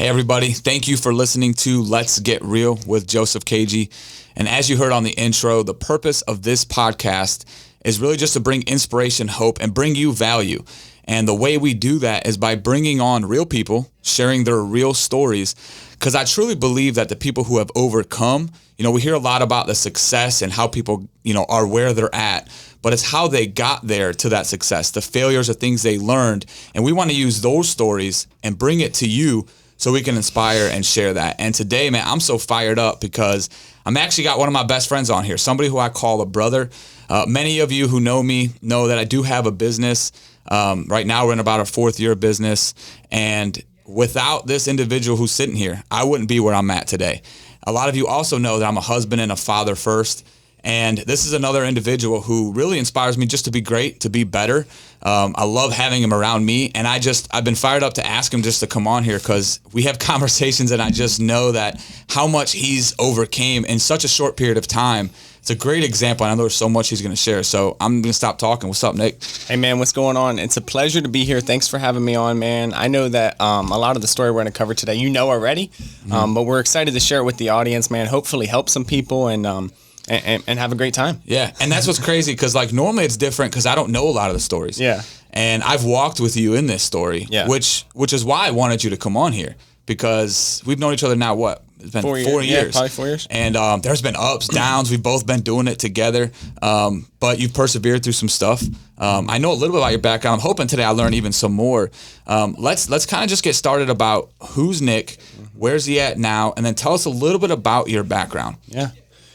Hey, everybody. Thank you for listening to Let's Get Real with Joseph KG. And as you heard on the intro, the purpose of this podcast is really just to bring inspiration, hope, and bring you value. And the way we do that is by bringing on real people, sharing their real stories. Because I truly believe that the people who have overcome, we hear a lot about the success and how people, are where they're at. But it's how they got there to that success. The failures are things they learned. And we want to use those stories and bring it to you so we can inspire and share that. And today, man, I'm so fired up because I'm actually got one of my best friends on here, somebody who I call a brother. Many of you who know me know that I do have a business. Right now, we're in about our fourth year of business. And without this individual who's sitting here, I wouldn't be where I'm at today. A lot of you also know that I'm a husband and a father first. And this is another individual who really inspires me just to be great, to be better. I love having him around me. And I've been fired up to ask him just to come on here because we have conversations and I just know that how much he's overcame in such a short period of time. It's a great example. I know there's so much he's going to share. So I'm going to stop talking. What's up, Nick? Hey, man, what's going on? It's a pleasure to be here. Thanks for having me on, man. I know that a lot of the story we're going to cover today, already, but we're excited to share it with the audience, man. Hopefully help some people and have a great time. Yeah, and that's what's crazy because normally it's different because I don't know a lot of the stories. Yeah. And I've walked with you in this story, which is why I wanted you to come on here because we've known each other now, what? It's been 4 years. Yeah, probably 4 years. And there's been ups, downs. We've both been doing it together, but you've persevered through some stuff. I know a little bit about your background. I'm hoping today I learn even some more. Let's kind of just get started about who's Nick, where's he at now, and then tell us a little bit about your background.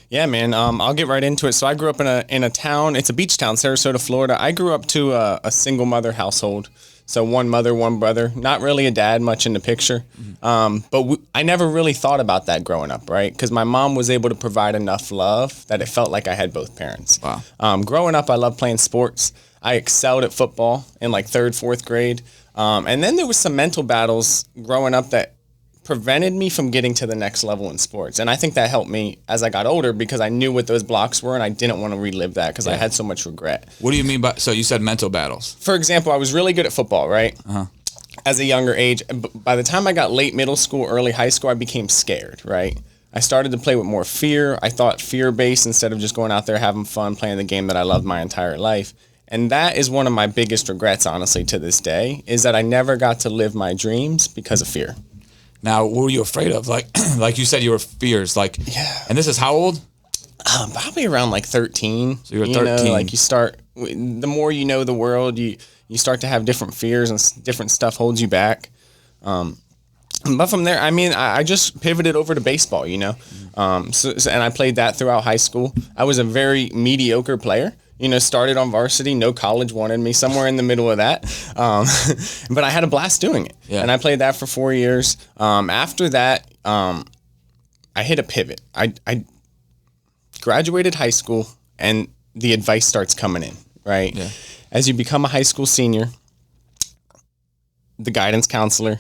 Yeah, man. I'll get right into it. So I grew up in a town. It's a beach town, Sarasota, Florida. I grew up to a single mother household. So one mother, one brother. Not really a dad much in the picture. But I never really thought about that growing up, right? Because my mom was able to provide enough love that it felt like I had both parents. Wow. Growing up, I loved playing sports. I excelled at football in like 3rd, 4th grade. And then there was some mental battles growing up that prevented me from getting to the next level in sports. And I think that helped me as I got older because I knew what those blocks were and I didn't want to relive that because I had so much regret. What do you mean by, so you said mental battles? For example, I was really good at football, right? As a younger age. By the time I got late middle school, early high school, I became scared, right? I started to play with more fear. I thought fear-based instead of just going out there having fun, playing the game that I loved my entire life. And that is one of my biggest regrets, honestly, to this day, is that I never got to live my dreams because of fear. Now, what were you afraid of? Like you said, you were fears. Yeah. And this is how old? Probably around like 13. So you were 13. You start, the more you know the world, you start to have different fears and different stuff holds you back. But from there, I just pivoted over to baseball, and I played that throughout high school. I was a very mediocre player. Started on varsity, no college wanted me, somewhere in the middle of that. But I had a blast doing it. Yeah. And I played that for 4 years. After that, I hit a pivot. I graduated high school and the advice starts coming in, right? Yeah. As you become a high school senior, the guidance counselor,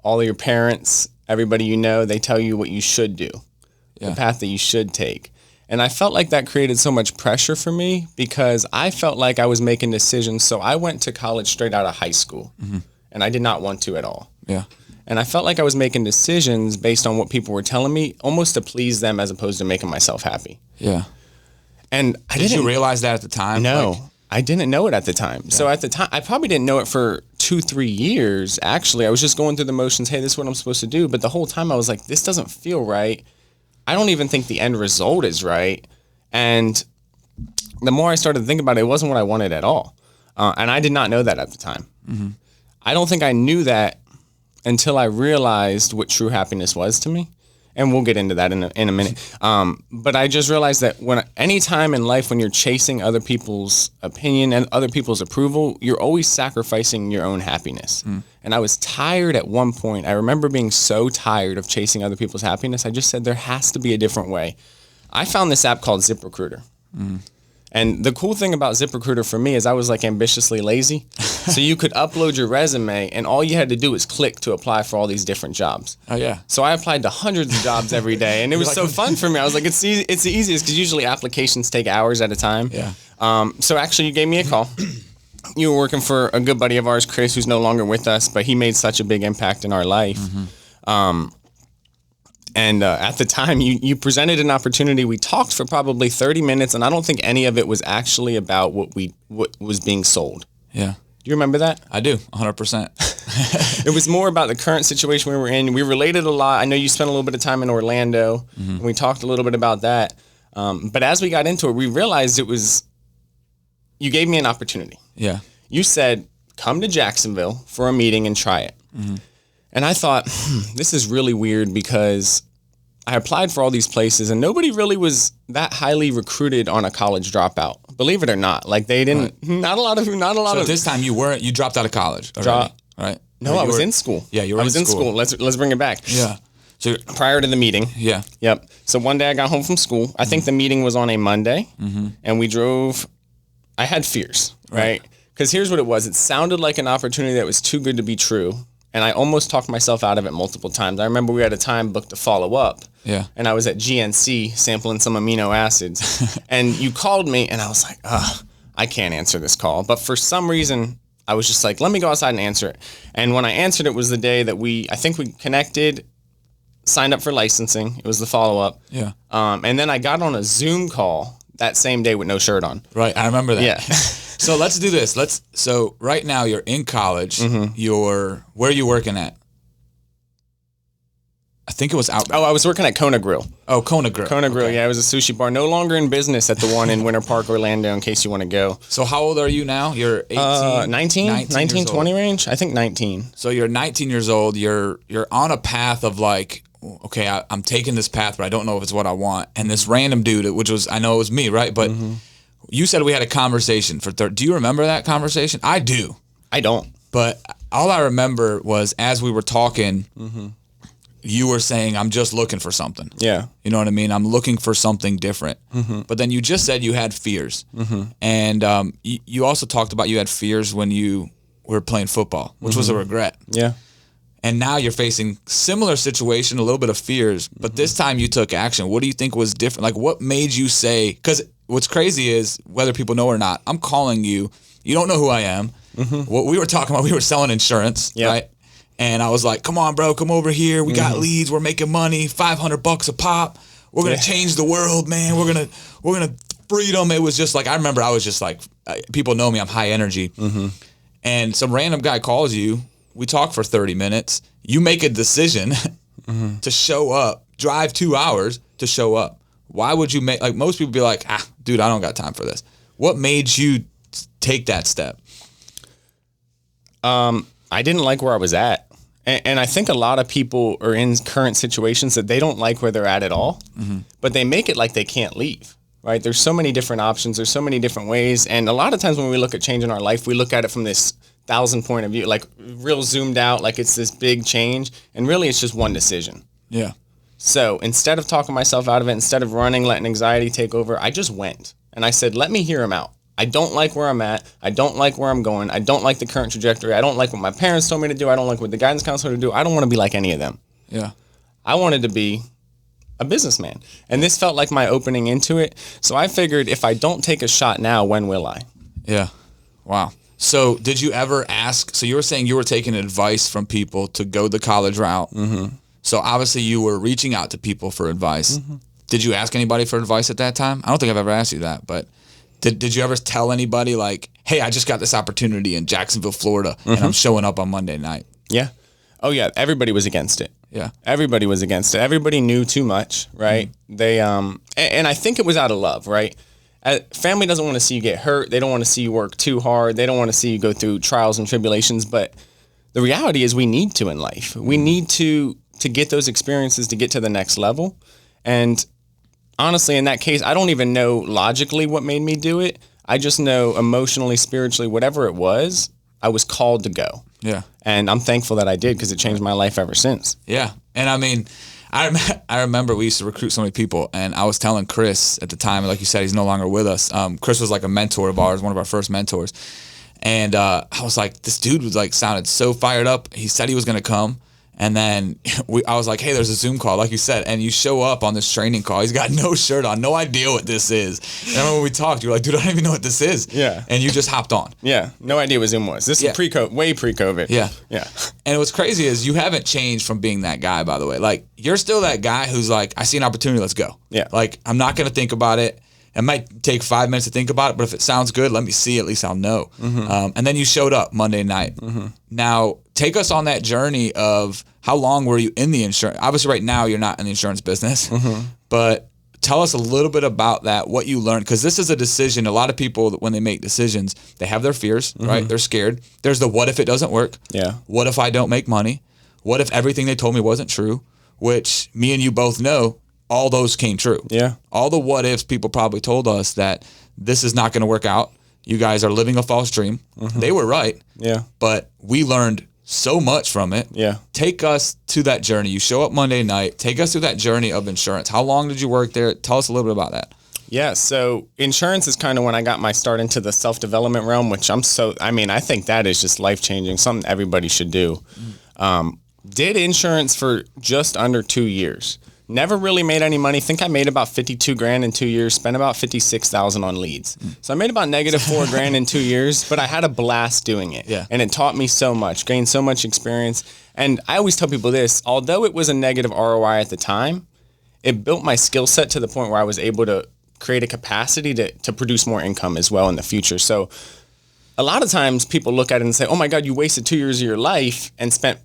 all of your parents, everybody they tell you what you should do, the path that you should take. And I felt like that created so much pressure for me because I felt like I was making decisions. So I went to college straight out of high school, and I did not want to at all. Yeah. And I felt like I was making decisions based on what people were telling me, almost to please them as opposed to making myself happy. Yeah. And Did you realize that at the time? No, I didn't know it at the time. Yeah. So at the time, I probably didn't know it for 2-3 years. Actually, I was just going through the motions. Hey, this is what I'm supposed to do. But the whole time I was like, this doesn't feel right. I don't even think the end result is right. And the more I started to think about it, it wasn't what I wanted at all. And I did not know that at the time. I don't think I knew that until I realized what true happiness was to me. And we'll get into that in a minute. But I just realized that any time in life when you're chasing other people's opinion and other people's approval, you're always sacrificing your own happiness. And I was tired at one point. I remember being so tired of chasing other people's happiness. I just said there has to be a different way. I found this app called ZipRecruiter. And the cool thing about ZipRecruiter for me is I was like ambitiously lazy. So you could upload your resume and all you had to do was click to apply for all these different jobs. Oh, yeah. So I applied to hundreds of jobs every day and it was so fun for me. I was like, it's the easiest because usually applications take hours at a time. Yeah. So actually you gave me a call. You were working for a good buddy of ours, Chris, who's no longer with us, but he made such a big impact in our life. And at the time, you presented an opportunity. We talked for probably 30 minutes, and I don't think any of it was actually about what was being sold. Yeah. Do you remember that? I do, 100%. It was more about the current situation we were in. We related a lot. I know you spent a little bit of time in Orlando, and we talked a little bit about that. But as we got into it, we realized you gave me an opportunity. Yeah. You said, come to Jacksonville for a meeting and try it. And I thought, this is really weird because I applied for all these places and nobody really was that highly recruited on a college dropout. Believe it or not. Like they didn't, not a lot of. So at this time you dropped out of college already, right? No, I was in school. Yeah, you were I was in school. Let's bring it back. Yeah. So prior to the meeting. Yeah. Yep. So one day I got home from school. I think the meeting was on a Monday and we drove. I had fears, right? Because here's what it was. It sounded like an opportunity that was too good to be true. And I almost talked myself out of it multiple times. I remember we had a time booked to follow up. Yeah. And I was at GNC sampling some amino acids. And you called me and I was like, I can't answer this call. But for some reason, I was just like, let me go outside and answer it. And when I answered, it was the day that I think we connected, signed up for licensing. It was the follow-up. Yeah. And then I got on a Zoom call that same day with no shirt on. Right. I remember that. Yeah. So let's do this. So right now you're in college. Where are you working at? I think it was Outback. Oh, I was working at Kona Grill. Oh, Kona Grill. Kona Grill, yeah. It was a sushi bar. No longer in business at the one in Winter Park, Orlando, in case you want to go. So how old are you now? You're 18? 19, 20 range? I think 19. So you're 19 years old. You're on a path of like, okay, I'm taking this path, but I don't know if it's what I want. And this random dude, which was, I know it was me, right? But you said we had a conversation do you remember that conversation? I do. I don't. But all I remember was as we were talking, you were saying, I'm just looking for something. Yeah. You know what I mean? I'm looking for something different. But then you just said you had fears. And you also talked about you had fears when you were playing football, which was a regret. Yeah. And now you're facing similar situation, a little bit of fears, but this time you took action. What do you think was different? Like what made you say, because what's crazy is whether people know or not, I'm calling you. You don't know who I am. What we were talking about, we were selling insurance, right? And I was like, come on, bro, come over here. We got leads. We're making money, $500 a pop. We're going to change the world, man. We're going to freedom. It was just like, I remember I was just like, people know me. I'm high energy. And some random guy calls you. We talk for 30 minutes. You make a decision to show up, drive 2 hours to show up. Why would you make, like most people be like, dude, I don't got time for this. What made you take that step? I didn't like where I was at. And I think a lot of people are in current situations that they don't like where they're at all, but they make it like they can't leave, right? There's so many different options. There's so many different ways. And a lot of times when we look at change in our life, we look at it from this 1,000 point of view, like real zoomed out, like it's this big change. And really it's just one decision. Yeah. So instead of talking myself out of it, instead of running, letting anxiety take over, I just went. And I said, let me hear him out. I don't like where I'm at. I don't like where I'm going. I don't like the current trajectory. I don't like what my parents told me to do. I don't like what the guidance counselor to do. I don't want to be like any of them. Yeah. I wanted to be a businessman. And this felt like my opening into it. So I figured if I don't take a shot now, when will I? Yeah. Wow. So did you ever ask, so you were saying you were taking advice from people to go the college route. So obviously you were reaching out to people for advice. Did you ask anybody for advice at that time? I don't think I've ever asked you that, but did you ever tell anybody like, hey, I just got this opportunity in Jacksonville, Florida, and I'm showing up on Monday night? Yeah. Oh yeah. Everybody was against it. Yeah. Everybody was against it. Everybody knew too much, right? They, and I think it was out of love, right? Family doesn't want to see you get hurt. They don't want to see you work too hard. They don't want to see you go through trials and tribulations. But the reality is we need to in life. We need to get those experiences to get to the next level. And honestly, in that case, I don't even know logically what made me do it. I just know emotionally, spiritually, whatever it was, I was called to go. Yeah. And I'm thankful that I did because it changed my life ever since. Yeah. And I mean, I remember we used to recruit so many people, and I was telling Chris at the time, like you said, he's no longer with us. Chris was like a mentor of ours, one of our first mentors. And I was like, this dude was like sounded so fired up. He said he was going to come. And then I was like, hey, there's a Zoom call, like you said, and you show up on this training call. He's got no shirt on, no idea what this is. And I remember when we talked, you were like, dude, I don't even know what this is. Yeah. And you just hopped on. Yeah. No idea what Zoom was. This is way pre-COVID. Yeah. Yeah. And what's crazy is you haven't changed from being that guy, by the way. Like, you're still that guy who's like, I see an opportunity, let's go. Yeah. Like, I'm not going to think about it. It might take 5 minutes to think about it, but if it sounds good, let me see. At least I'll know. And then you showed up Monday night. Now, take us on that journey of how long were you in the insurance? Obviously, right now, you're not in the insurance business. But tell us a little bit about that, what you learned. Because this is a decision. A lot of people, when they make decisions, they have their fears, right? They're scared. There's the what if it doesn't work? Yeah. What if I don't make money? What if everything they told me wasn't true? Which me and you both know, all those came true. Yeah. All the what ifs people probably told us that this is not going to work out. You guys are living a false dream. They were right. Yeah. But we learned so much from it. Yeah. Take us to that journey. You show up Monday night. Take us through that journey of insurance. How long did you work there? Tell us a little bit about that. Yeah, so insurance is kind of when I got my start into the self-development realm, which I think that is just life-changing, something everybody should do. Did insurance for just under 2 years. Never really made any money. Think I made about 52 grand in 2 years, spent about 56,000 on leads. So I made about negative 4 grand in 2 years, but I had a blast doing it. Yeah. And it taught me so much, gained so much experience. And I always tell people this, although it was a negative ROI at the time, it built my skill set to the point where I was able to create a capacity to produce more income as well in the future. So a lot of times people look at it and say, oh my God, you wasted 2 years of your life and spent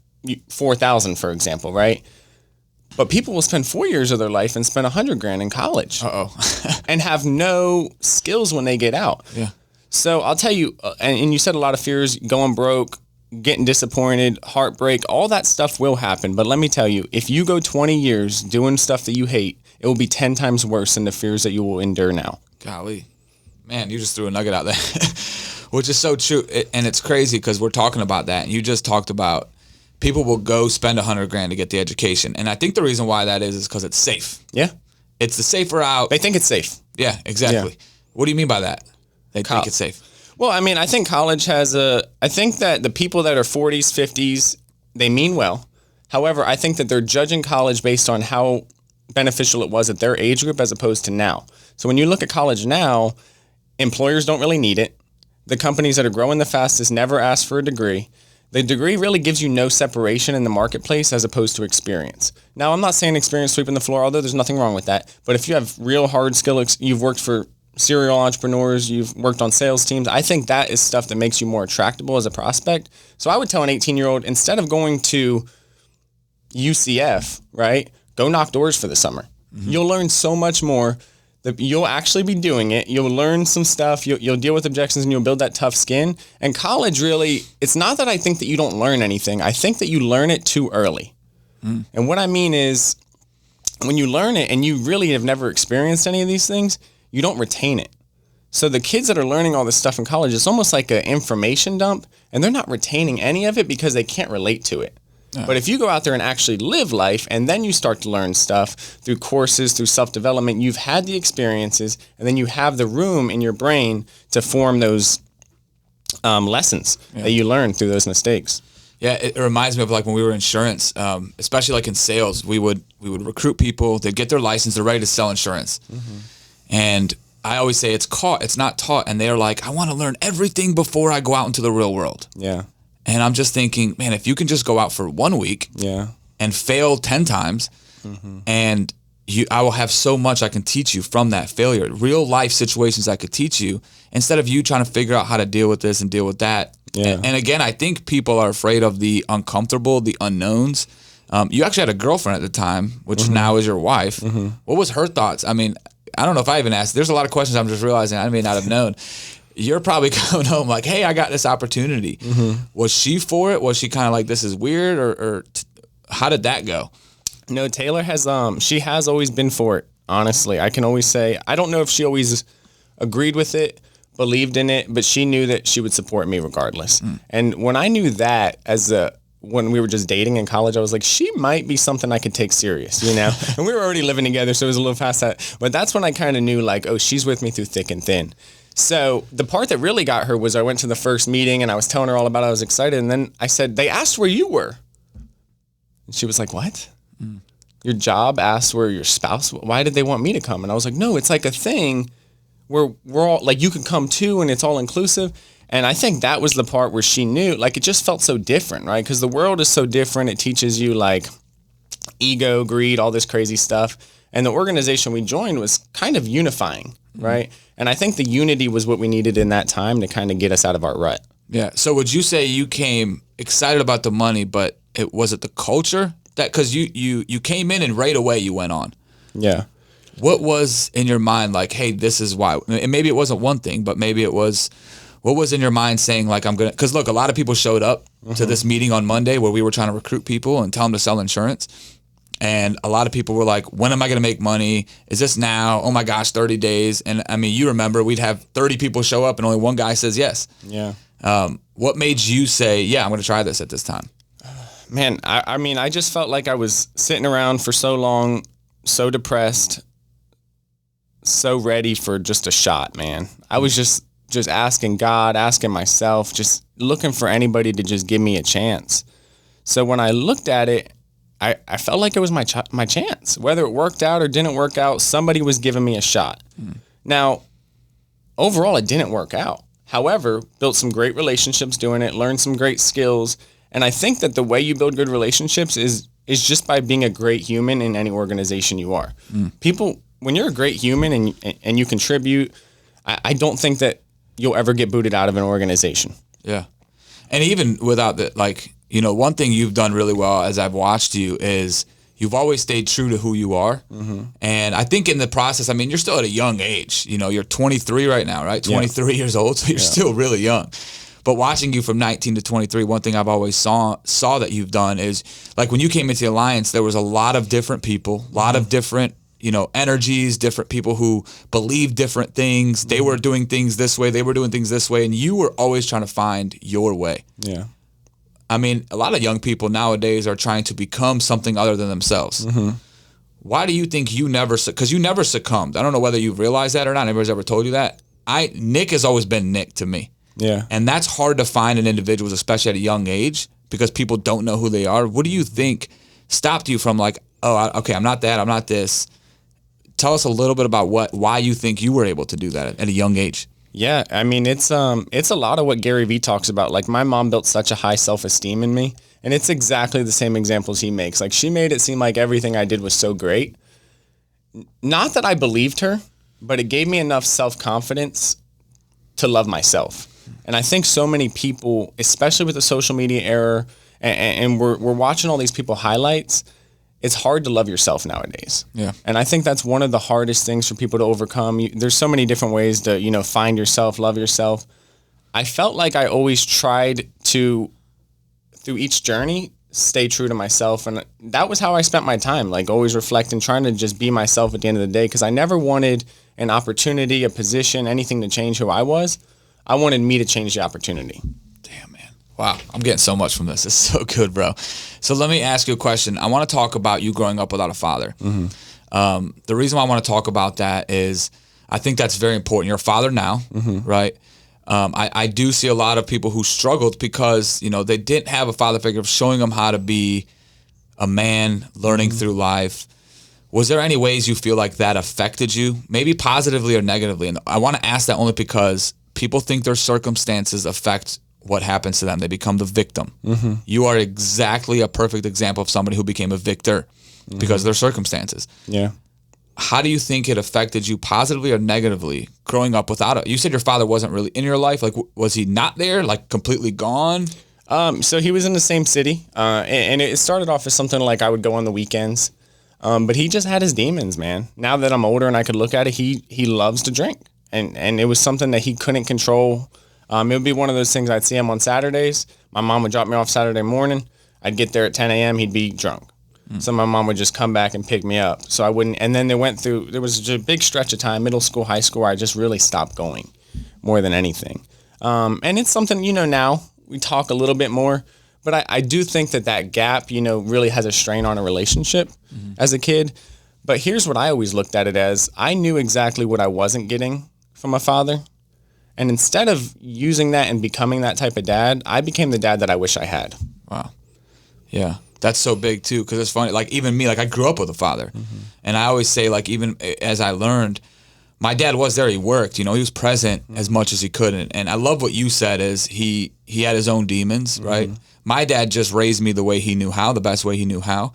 4,000, for example, right? But people will spend 4 years of their life and spend 100 grand in college and have no skills when they get out. Yeah. So I'll tell you, and you said a lot of fears, going broke, getting disappointed, heartbreak, all that stuff will happen. But let me tell you, if you go 20 years doing stuff that you hate, it will be 10 times worse than the fears that you will endure now. Golly. Man, you just threw a nugget out there, which is so true. And it's crazy because we're talking about that. And you just talked about people will go spend 100 grand to get the education. And I think the reason why that is because it's safe. Yeah. It's the safer route. They think it's safe. Yeah, exactly. Yeah. What do you mean by that? They think it's safe. Well, I mean, I think college has I think that the people that are 40s, 50s, they mean well. However, I think that they're judging college based on how beneficial it was at their age group as opposed to now. So when you look at college now, employers don't really need it. The companies that are growing the fastest never ask for a degree. The degree really gives you no separation in the marketplace as opposed to experience. Now, I'm not saying experience sweeping the floor, although there's nothing wrong with that. But if you have real hard skill, you've worked for serial entrepreneurs, you've worked on sales teams, I think that is stuff that makes you more attractable as a prospect. So I would tell an 18-year-old, instead of going to UCF, right, go knock doors for the summer. You'll learn so much more. You'll actually be doing it. You'll learn some stuff. You'll deal with objections and you'll build that tough skin. And college really, it's not that I think that you don't learn anything. I think that you learn it too early. And what I mean is when you learn it and you really have never experienced any of these things, you don't retain it. So the kids that are learning all this stuff in college, it's almost like an information dump and they're not retaining any of it because they can't relate to it. But if you go out there and actually live life and then you start to learn stuff through courses, through self-development, you've had the experiences and then you have the room in your brain to form those lessons that you learn through those mistakes. Yeah, it reminds me of like when we were in insurance, especially like in sales, we would recruit people, they'd get their license, they're ready to sell insurance. And I always say it's not taught. And they're like, I want to learn everything before I go out into the real world. Yeah. And I'm just thinking, man, if you can just go out for 1 week and fail 10 times and I will have so much I can teach you from that failure. Real life situations I could teach you instead of you trying to figure out how to deal with this and deal with that. Yeah. And again, I think people are afraid of the uncomfortable, the unknowns. You actually had a girlfriend at the time, which now is your wife. What was her thoughts? I mean, I don't know if I even asked. There's a lot of questions I'm just realizing I may not have known. You're probably coming home like, hey, I got this opportunity. Was she for it? Was she kind of like, this is weird? Or how did that go? No, Taylor has, she has always been for it, honestly. I can always say, I don't know if she always agreed with it, believed in it, but she knew that she would support me regardless. And when I knew that when we were just dating in college, I was like, she might be something I could take serious, you know? And we were already living together, so it was a little past that. But that's when I kind of knew like, oh, she's with me through thick and thin. So the part that really got her was I went to the first meeting and I was telling her all about it. I was excited. And then I said, they asked where you were. And she was like, what? Your job asked where your spouse, why did they want me to come? And I was like, no, it's like a thing where we're all like, you can come too, and it's all inclusive. And I think that was the part where she knew, like, it just felt so different, right? Because the world is so different. It teaches you like ego, greed, all this crazy stuff. And the organization we joined was kind of unifying, right? And I think the unity was what we needed in that time to kind of get us out of our rut. Yeah. So would you say you came excited about the money, but was it the culture? That because you came in and right away you went on. Yeah. What was in your mind like, hey, this is why? And maybe it wasn't one thing, but maybe it was, what was in your mind saying like, I'm going to, because look, a lot of people showed up to this meeting on Monday where we were trying to recruit people and tell them to sell insurance. And a lot of people were like, when am I going to make money? Is this now? Oh my gosh, 30 days. And I mean, you remember we'd have 30 people show up and only one guy says yes. Yeah. What made you say, yeah, I'm going to try this at this time? Man, I mean, I just felt like I was sitting around for so long, so depressed, so ready for just a shot, man. I was just asking God, asking myself, just looking for anybody to just give me a chance. So when I looked at it, I felt like it was my chance. Whether it worked out or didn't work out, somebody was giving me a shot. Now, overall, it didn't work out. However, built some great relationships doing it, learned some great skills. And I think that the way you build good relationships is just by being a great human in any organization you are. People, when you're a great human and you contribute, I don't think that you'll ever get booted out of an organization. Yeah. And even without the, like, you know, one thing you've done really well as I've watched you is you've always stayed true to who you are. And I think in the process, I mean, you're still at a young age. You know, you're 23 right now, right? 23 years old, so you're still really young. But watching you from 19 to 23, one thing I've always saw that you've done is, like, when you came into the Alliance, there was a lot of different people, a lot of different, you know, energies, different people who believe different things. They were doing things this way, they were doing things this way, and you were always trying to find your way. Yeah. I mean, a lot of young people nowadays are trying to become something other than themselves. Why do you think you never, because you never succumbed. I don't know whether you realize that or not. Anybody's ever told you that? Nick has always been Nick to me. Yeah. And that's hard to find in individuals, especially at a young age, because people don't know who they are. What do you think stopped you from like, oh, okay, I'm not that, I'm not this. Tell us a little bit about why you think you were able to do that at a young age. Yeah, I mean, it's a lot of what Gary Vee talks about. Like, my mom built such a high self-esteem in me, and it's exactly the same examples he makes. Like, she made it seem like everything I did was so great. Not that I believed her, but it gave me enough self-confidence to love myself. And I think so many people, especially with the social media era, and we're watching all these people highlights, it's hard to love yourself nowadays. Yeah. And I think that's one of the hardest things for people to overcome. There's so many different ways to, you know, find yourself, love yourself. I felt like I always tried to, through each journey, stay true to myself. And that was how I spent my time, like always reflecting, trying to just be myself at the end of the day, because I never wanted an opportunity, a position, anything to change who I was. I wanted me to change the opportunity. Damn, man. Wow, I'm getting so much from this. It's so good, bro. So let me ask you a question. I want to talk about you growing up without a father. The reason why I want to talk about that is I think that's very important. You're a father now, right? I do see a lot of people who struggled because, you know, they didn't have a father figure showing them how to be a man, learning through life. Was there any ways you feel like that affected you, maybe positively or negatively? And I want to ask that only because people think their circumstances affect what happens to them. They become the victim. You are exactly a perfect example of somebody who became a victor because of their circumstances. Yeah. How do you think it affected you positively or negatively growing up without it? You said your father wasn't really in your life. Like, was he not there, like completely gone? So he was in the same city, and it started off as something like I would go on the weekends, but he just had his demons, man. Now that I'm older and I could look at it, he loves to drink, and it was something that he couldn't control. It would be one of those things. I'd see him on Saturdays. My mom would drop me off Saturday morning. I'd get there at 10 a.m. He'd be drunk. So my mom would just come back and pick me up. So I wouldn't. And then there was a big stretch of time, middle school, high school, where I just really stopped going more than anything. And it's something, you know, now we talk a little bit more, but I do think that gap, you know, really has a strain on a relationship as a kid. But here's what I always looked at it as. I knew exactly what I wasn't getting from a father. And instead of using that and becoming that type of dad, I became the dad that I wish I had. Wow. Yeah. That's so big too, because it's funny. Like even me, like I grew up with a father, and I always say, like even as I learned, my dad was there. He worked. He was present as much as he could. And I love what you said is he had his own demons, right? My dad just raised me the way he knew how, the best way he knew how.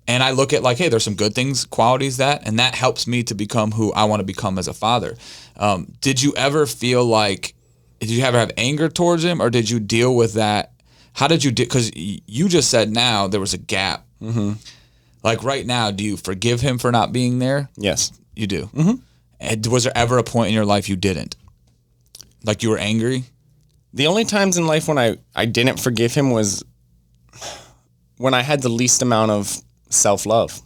And I look at like, hey, there's some good things, qualities and that helps me to become who I want to become as a father. Did you ever feel like, did you ever have anger towards him, or did you deal with that? How did you do? Because you just said now there was a gap. Like right now, do you forgive him for not being there? Yes. You do? And was there ever a point in your life you didn't? Like you were angry? The only times in life when I didn't forgive him was when I had the least amount of self-love.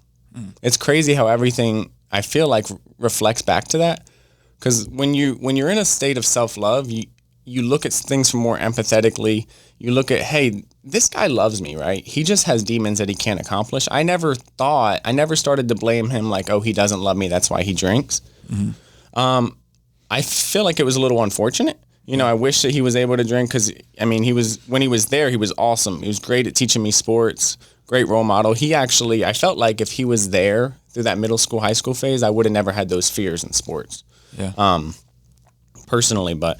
It's crazy how everything I feel like reflects back to that. Because when you're in a state of self-love, you look at things more empathetically. You look at, hey, this guy loves me, right? He just has demons that he can't accomplish. I never started to blame him like, oh, he doesn't love me, that's why he drinks. I feel like it was a little unfortunate. I wish that he was able to drink because, when he was there, he was awesome. He was great at teaching me sports, great role model. I felt like if he was there through that middle school, high school phase, I would have never had those fears in sports. Yeah. Personally, but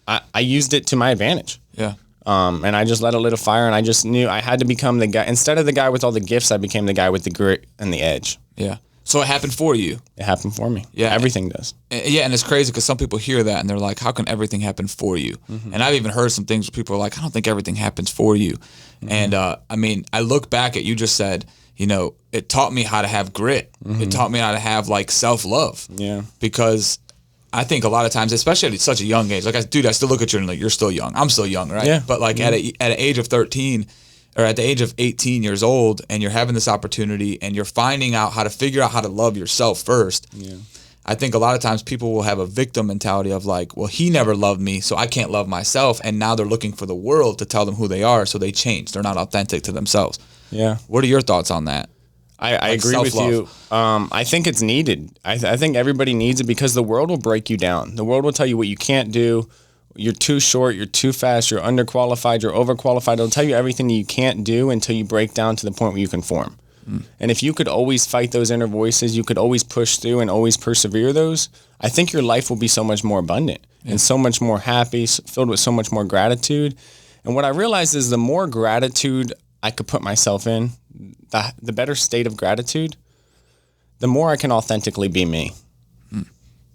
I used it to my advantage. Yeah. And I just let it lit a fire, and I just knew I had to become the guy. Instead of the guy with all the gifts, I became the guy with the grit and the edge. Yeah. So it happened for you. It happened for me. Yeah. Everything does. Yeah, and it's crazy because some people hear that and they're like, how can everything happen for you? And I've even heard some things where people are like, I don't think everything happens for you. And I look back at, you just said, it taught me how to have grit. It taught me how to have like self-love. Yeah. Because I think a lot of times, especially at such a young age, like I still look at you and like, you're still young. I'm still young, right? Yeah. But like at an age of 13 or at the age of 18 years old, and you're having this opportunity and you're finding out how to figure out how to love yourself first. Yeah. I think a lot of times people will have a victim mentality of like, well, he never loved me, so I can't love myself. And now they're looking for the world to tell them who they are, so they change. They're not authentic to themselves. Yeah. What are your thoughts on that? I agree with you. I think it's needed. I think everybody needs it because the world will break you down. The world will tell you what you can't do. You're too short, you're too fast, you're underqualified, you're overqualified. It'll tell you everything you can't do until you break down to the point where you conform. And if you could always fight those inner voices, you could always push through and always persevere those, I think your life will be so much more abundant and so much more happy, filled with so much more gratitude. And what I realized is the more gratitude I could put myself in, the better state of gratitude, the more I can authentically be me.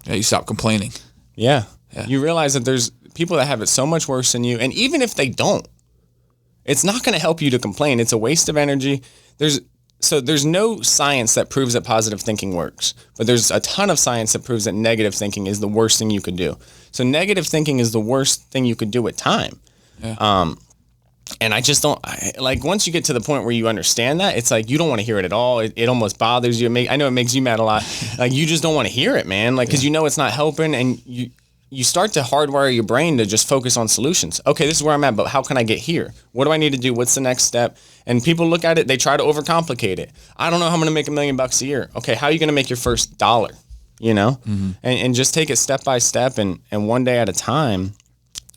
Yeah, you stop complaining. Yeah. You realize that there's people that have it so much worse than you. And even if they don't, it's not going to help you to complain. It's a waste of energy. There's no science that proves that positive thinking works, but there's a ton of science that proves that negative thinking is the worst thing you could do. So negative thinking is the worst thing you could do at time. Yeah. And I just don't once you get to the point where you understand that, it's like you don't want to hear it at all. It almost bothers you. I know it makes you mad a lot. Like you just don't want to hear it, man. Like because it's not helping, and you start to hardwire your brain to just focus on solutions. Okay, this is where I'm at, but how can I get here? What do I need to do? What's the next step? And people look at it, they try to overcomplicate it. I don't know how I'm going to make $1 million a year. Okay, how are you going to make your first dollar? And just take it step by step and one day at a time.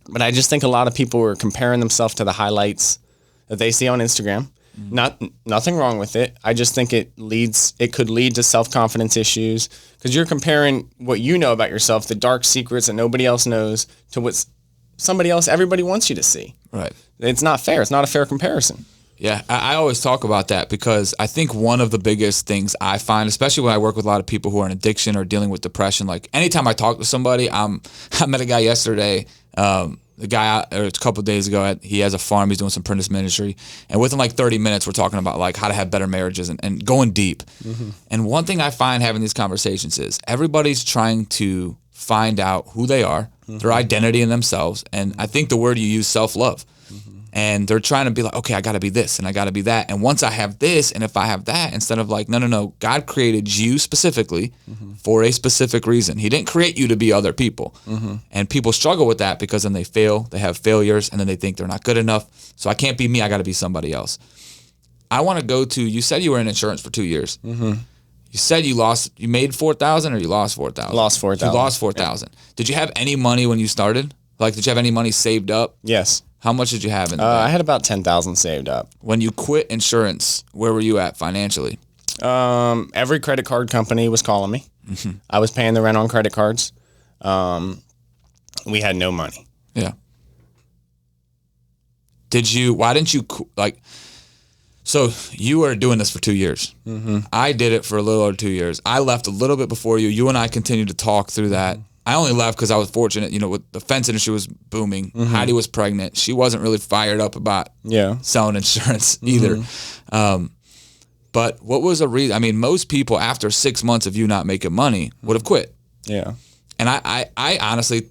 But I just think a lot of people are comparing themselves to the highlights that they see on Instagram. Nothing wrong with it. I just think it could lead to self-confidence issues because you're comparing what you know about yourself, the dark secrets that nobody else knows, to what everybody wants you to see. Right. It's not fair. It's not a fair comparison. Yeah, I always talk about that because I think one of the biggest things I find, especially when I work with a lot of people who are in addiction or dealing with depression, like anytime I talk to somebody, I met a guy yesterday, the guy a couple of days ago, he has a farm, he's doing some apprentice ministry, and within like 30 minutes, we're talking about like how to have better marriages and going deep. And one thing I find having these conversations is everybody's trying to find out who they are, their identity in themselves, and I think the word you use, self-love. And they're trying to be like, okay, I got to be this and I got to be that. And once I have this and if I have that, instead of like, no, God created you specifically for a specific reason. He didn't create you to be other people. And people struggle with that because then they fail, they have failures, and then they think they're not good enough. So I can't be me, I got to be somebody else. I want to go to, you said you were in insurance for 2 years. You said you made $4,000 or you lost $4,000? Lost $4,000. You lost $4,000. Yeah. Did you have any money when you started? Like, did you have any money saved up? Yes. How much did you have in the I bank? had about 10,000 saved up. When you quit insurance, where were you at financially? Every credit card company was calling me. Mm-hmm. I was paying the rent on credit cards. We had no money. Yeah. Why didn't you, so you were doing this for 2 years. Mm-hmm. I did it for a little over 2 years. I left a little bit before you. You and I continued to talk through that. I only left because I was fortunate, with the fence industry was booming. Mm-hmm. Heidi was pregnant. She wasn't really fired up about selling insurance either. But what was the reason? I mean, most people after 6 months of you not making money would have quit. Yeah. And I honestly,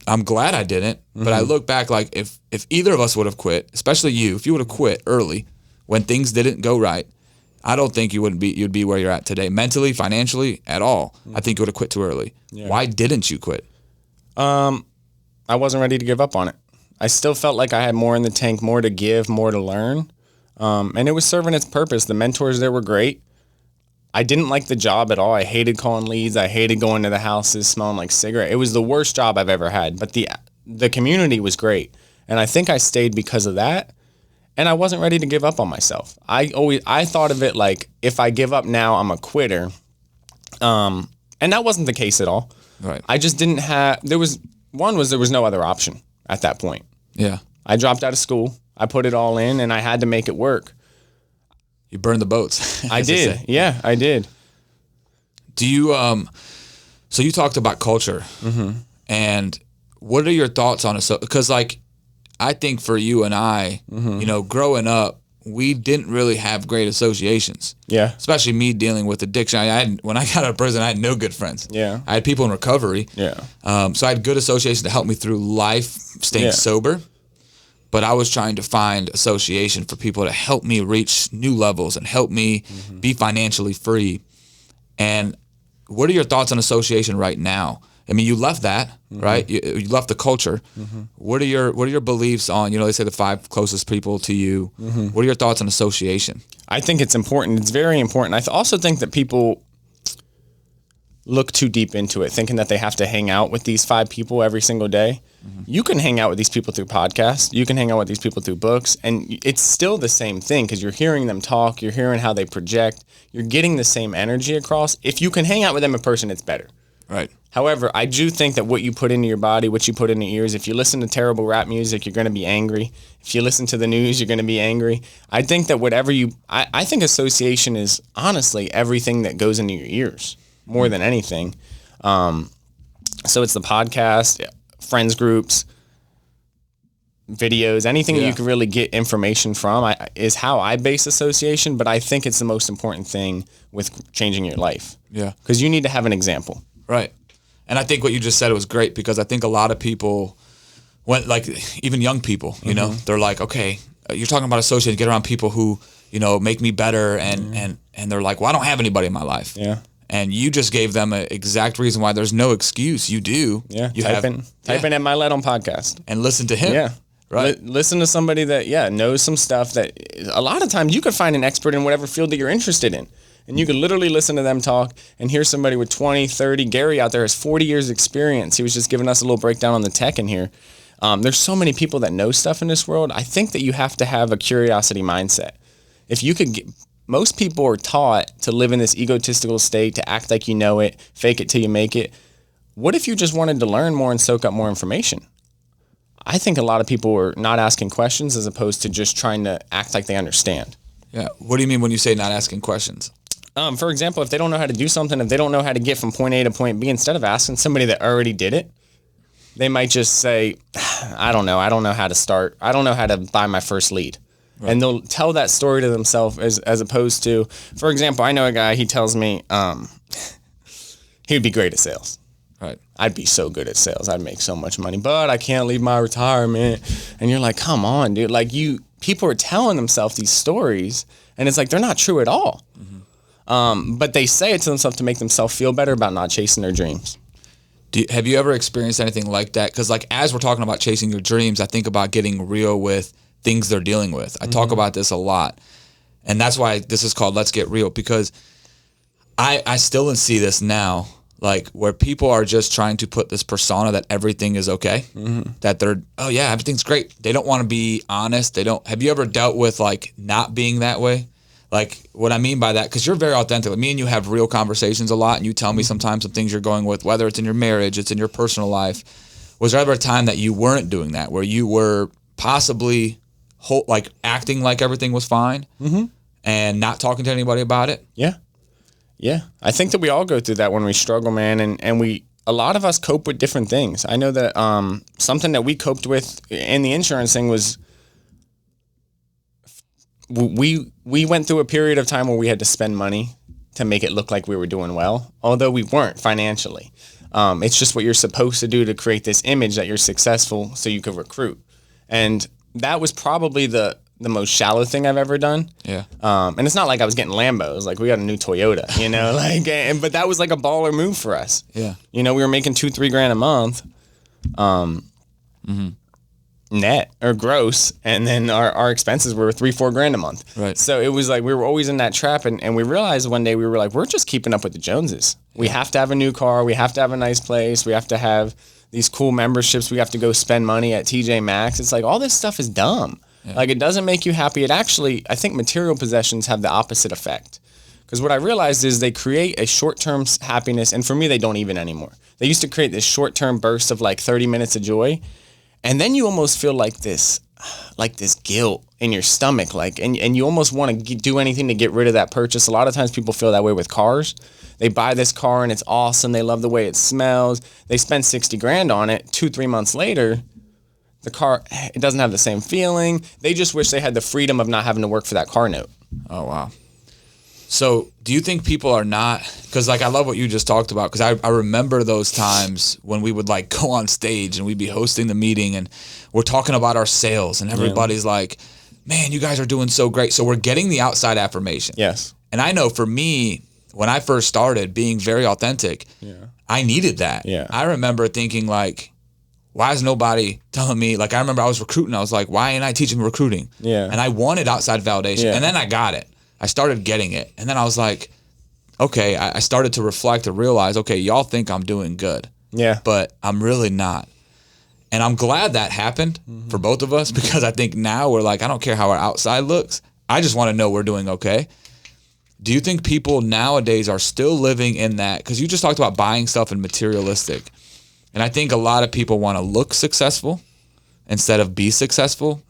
I'm glad I didn't. But I look back like if either of us would have quit, especially you, if you would have quit early when things didn't go right, I don't think you'd be where you're at today, mentally, financially, at all. I think you would have quit too early. Yeah. Why didn't you quit? I wasn't ready to give up on it. I still felt like I had more in the tank, more to give, more to learn. And it was serving its purpose. The mentors there were great. I didn't like the job at all. I hated calling leads. I hated going to the houses smelling like cigarette. It was the worst job I've ever had. But the community was great. And I think I stayed because of that. And I wasn't ready to give up on myself. I thought of it like, if I give up now, I'm a quitter. And that wasn't the case at all. Right. I just didn't have, there was no other option at that point. Yeah. I dropped out of school. I put it all in and I had to make it work. You burned the boats. I did. Yeah, I did. Do you, so you talked about culture and what are your thoughts on it? Because I think for you and I, growing up, we didn't really have great associations. Yeah. Especially me dealing with addiction. When I got out of prison, I had no good friends. Yeah. I had people in recovery. Yeah. So I had good associations to help me through life, staying sober. But I was trying to find association for people to help me reach new levels and help me be financially free. And what are your thoughts on association right now? I mean, you left that, right? You left the culture. What are your beliefs on, they say the 5 closest people to you. What are your thoughts on association? I think it's important. It's very important. I also think that people look too deep into it, thinking that they have to hang out with these 5 people every single day. You can hang out with these people through podcasts. You can hang out with these people through books. And it's still the same thing because you're hearing them talk. You're hearing how they project. You're getting the same energy across. If you can hang out with them in person, it's better. Right. However, I do think that what you put into your body, what you put into your ears, if you listen to terrible rap music, you're going to be angry. If you listen to the news, you're going to be angry. I think that I think association is honestly everything that goes into your ears more than anything. So it's the podcast, friends groups, videos, anything that you can really get information from is how I base association. But I think it's the most important thing with changing your life. Yeah. Because you need to have an example. Right. And I think what you just said was great because I think a lot of people, even young people, they're like, okay, you're talking about associating, get around people who, make me better. And they're like, well, I don't have anybody in my life. Yeah. And you just gave them an exact reason why there's no excuse. You do. Yeah. Type in at My Let On podcast. And listen to him. Yeah. Right. Listen to somebody that, knows some stuff that a lot of times you could find an expert in whatever field that you're interested in. And you could literally listen to them talk and hear somebody with 20, 30. Gary out there has 40 years experience. He was just giving us a little breakdown on the tech in here. There's so many people that know stuff in this world. I think that you have to have a curiosity mindset. If you could most people are taught to live in this egotistical state, to act like you know it, fake it till you make it. What if you just wanted to learn more and soak up more information? I think a lot of people are not asking questions as opposed to just trying to act like they understand. Yeah. What do you mean when you say not asking questions? For example, if they don't know how to do something, if they don't know how to get from point A to point B, instead of asking somebody that already did it, they might just say, I don't know how to start. I don't know how to buy my first lead. Right. And they'll tell that story to themselves as opposed to, for example, I know a guy, he tells me he would be great at sales. Right. I'd be so good at sales. I'd make so much money, but I can't leave my retirement. And you're like, come on, dude. People are telling themselves these stories and it's like, they're not true at all. But they say it to themselves to make themselves feel better about not chasing their dreams. Have you ever experienced anything like that? Because as we're talking about chasing your dreams, I think about getting real with things they're dealing with. I talk about this a lot. And that's why this is called Let's Get Real, because I still see this now. like where people are just trying to put this persona that everything is okay, that they're, oh yeah, everything's great. They don't want to be honest. Have you ever dealt with like not being that way? Like what I mean by that, because you're very authentic. Like, me and you have real conversations a lot, and you tell me sometimes some things you're going with, whether it's in your marriage, it's in your personal life. Was there ever a time that you weren't doing that, where you were possibly like acting like everything was fine and not talking to anybody about it? Yeah. I think that we all go through that when we struggle, man. And a lot of us cope with different things. I know that something that we coped with in the insurance thing was we went through a period of time where we had to spend money to make it look like we were doing well, although we weren't financially. It's just what you're supposed to do to create this image that you're successful so you could recruit. And that was probably the most shallow thing I've ever done. Yeah. And it's not like I was getting Lambos. Like, we got a new Toyota, you know, like, but that was like a baller move for us. Yeah. You know, we were making $2-3 grand a month, net or gross. And then our expenses were $3-4 grand a month. Right. So it was like, we were always in that trap. And we realized one day, we were like, we're just keeping up with the Joneses. We have to have a new car. We have to have a nice place. We have to have these cool memberships. We have to go spend money at TJ Maxx. It's like, all this stuff is dumb. Yeah. Like, it doesn't make you happy. It actually, I think material possessions have the opposite effect. Because what I realized is they create a short-term happiness, and for me, they don't even anymore. They used to create this short-term burst of like 30 minutes of joy, and then you almost feel like this guilt in your stomach, like, and you almost want to do anything to get rid of that purchase. A lot of times people feel that way with cars. They buy this car and it's awesome. They love the way it smells. They spend 60 grand on it. 2-3 months later, the car, it doesn't have the same feeling. They just wish they had the freedom of not having to work for that car note. Oh, wow. So do you think people are not, because like I love what you just talked about, because I remember those times when we would like go on stage and we'd be hosting the meeting and we're talking about our sales and everybody's like, man, you guys are doing so great. So we're getting the outside affirmation. Yes. And I know for me, when I first started being very authentic, I needed that. Yeah. I remember thinking like, why is nobody telling me? Like, I remember I was recruiting. I was like, why ain't I teaching recruiting? Yeah. And I wanted outside validation. Yeah. And then I got it. I started getting it. And then I was like, okay, I started to reflect and realize, okay, y'all think I'm doing good. Yeah. But I'm really not. And I'm glad that happened for both of us, because I think now we're like, I don't care how our outside looks. I just want to know we're doing okay. Do you think people nowadays are still living in that? Because you just talked about buying stuff and materialistic. And I think a lot of people want to look successful instead of be successful.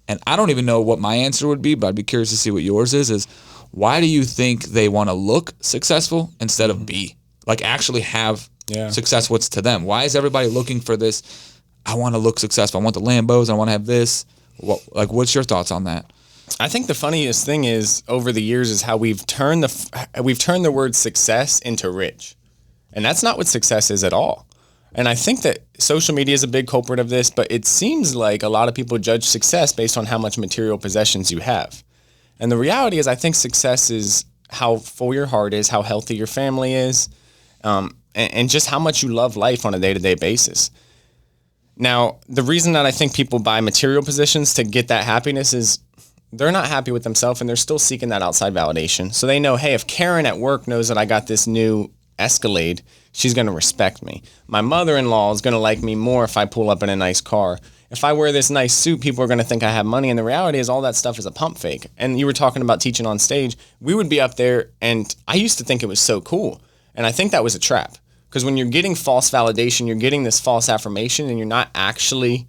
And I don't even know what my answer would be, but I'd be curious to see what yours is why do you think they want to look successful instead of be? Like, actually have success, what's to them? Why is everybody looking for this? I want to look successful. I want the Lambos. I want to have this. What's your thoughts on that? I think the funniest thing is over the years is how we've turned the word success into rich. And that's not what success is at all. And I think that social media is a big culprit of this, but it seems like a lot of people judge success based on how much material possessions you have. And the reality is, I think success is how full your heart is, how healthy your family is, and just how much you love life on a day-to-day basis. Now, the reason that I think people buy material possessions to get that happiness is they're not happy with themselves and they're still seeking that outside validation. So they know, hey, if Karen at work knows that I got this new Escalade, she's going to respect me. My mother-in-law is going to like me more if I pull up in a nice car. If I wear this nice suit, people are going to think I have money. And the reality is all that stuff is a pump fake. And you were talking about teaching on stage. We would be up there, and I used to think it was so cool. And I think that was a trap. Because when you're getting false validation, you're getting this false affirmation, and you're not actually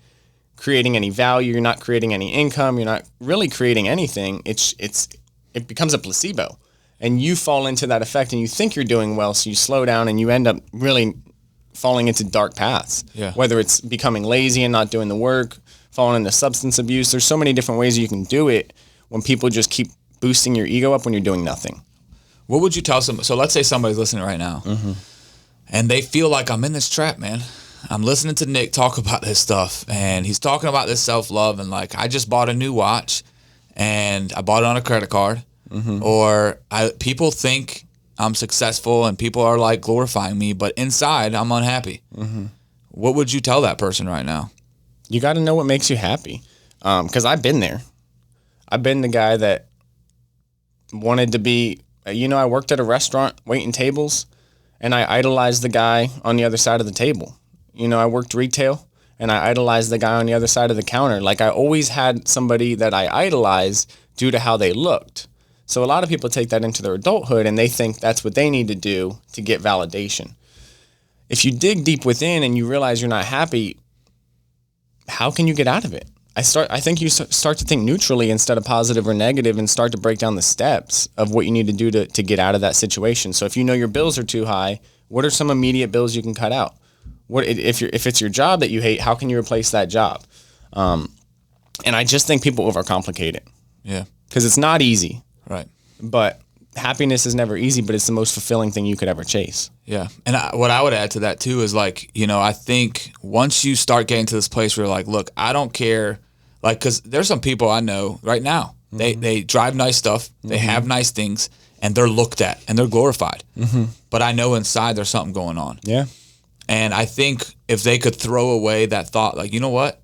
creating any value. You're not creating any income. You're not really creating anything. It becomes a placebo. And you fall into that effect and you think you're doing well, so you slow down and you end up really falling into dark paths. Yeah. Whether it's becoming lazy and not doing the work, falling into substance abuse. There's so many different ways you can do it when people just keep boosting your ego up when you're doing nothing. What would you tell somebody? So let's say somebody's listening right now and they feel like, I'm in this trap, man. I'm listening to Nick talk about this stuff and he's talking about this self-love and like, I just bought a new watch and I bought it on a credit card. Or people think I'm successful and people are like glorifying me, but inside I'm unhappy. What would you tell that person right now? You got to know what makes you happy. Because I've been there. I've been the guy that wanted to be, I worked at a restaurant waiting tables and I idolized the guy on the other side of the table. You know, I worked retail, and I idolized the guy on the other side of the counter. Like, I always had somebody that I idolized due to how they looked. So a lot of people take that into their adulthood, and they think that's what they need to do to get validation. If you dig deep within and you realize you're not happy, how can you get out of it? I think you start to think neutrally instead of positive or negative, and start to break down the steps of what you need to do to get out of that situation. So if you know your bills are too high, what are some immediate bills you can cut out? What if it's your job that you hate, how can you replace that job? And I just think people overcomplicate it. Yeah. Because it's not easy. Right. But happiness is never easy, but it's the most fulfilling thing you could ever chase. Yeah. And what I would add to that too is, like, you know, I think once you start getting to this place where you're like, look, I don't care. Like, because there's some people I know right now, they drive nice stuff, they have nice things, and they're looked at and they're glorified. But I know inside there's something going on. Yeah. And I think if they could throw away that thought, like, you know what?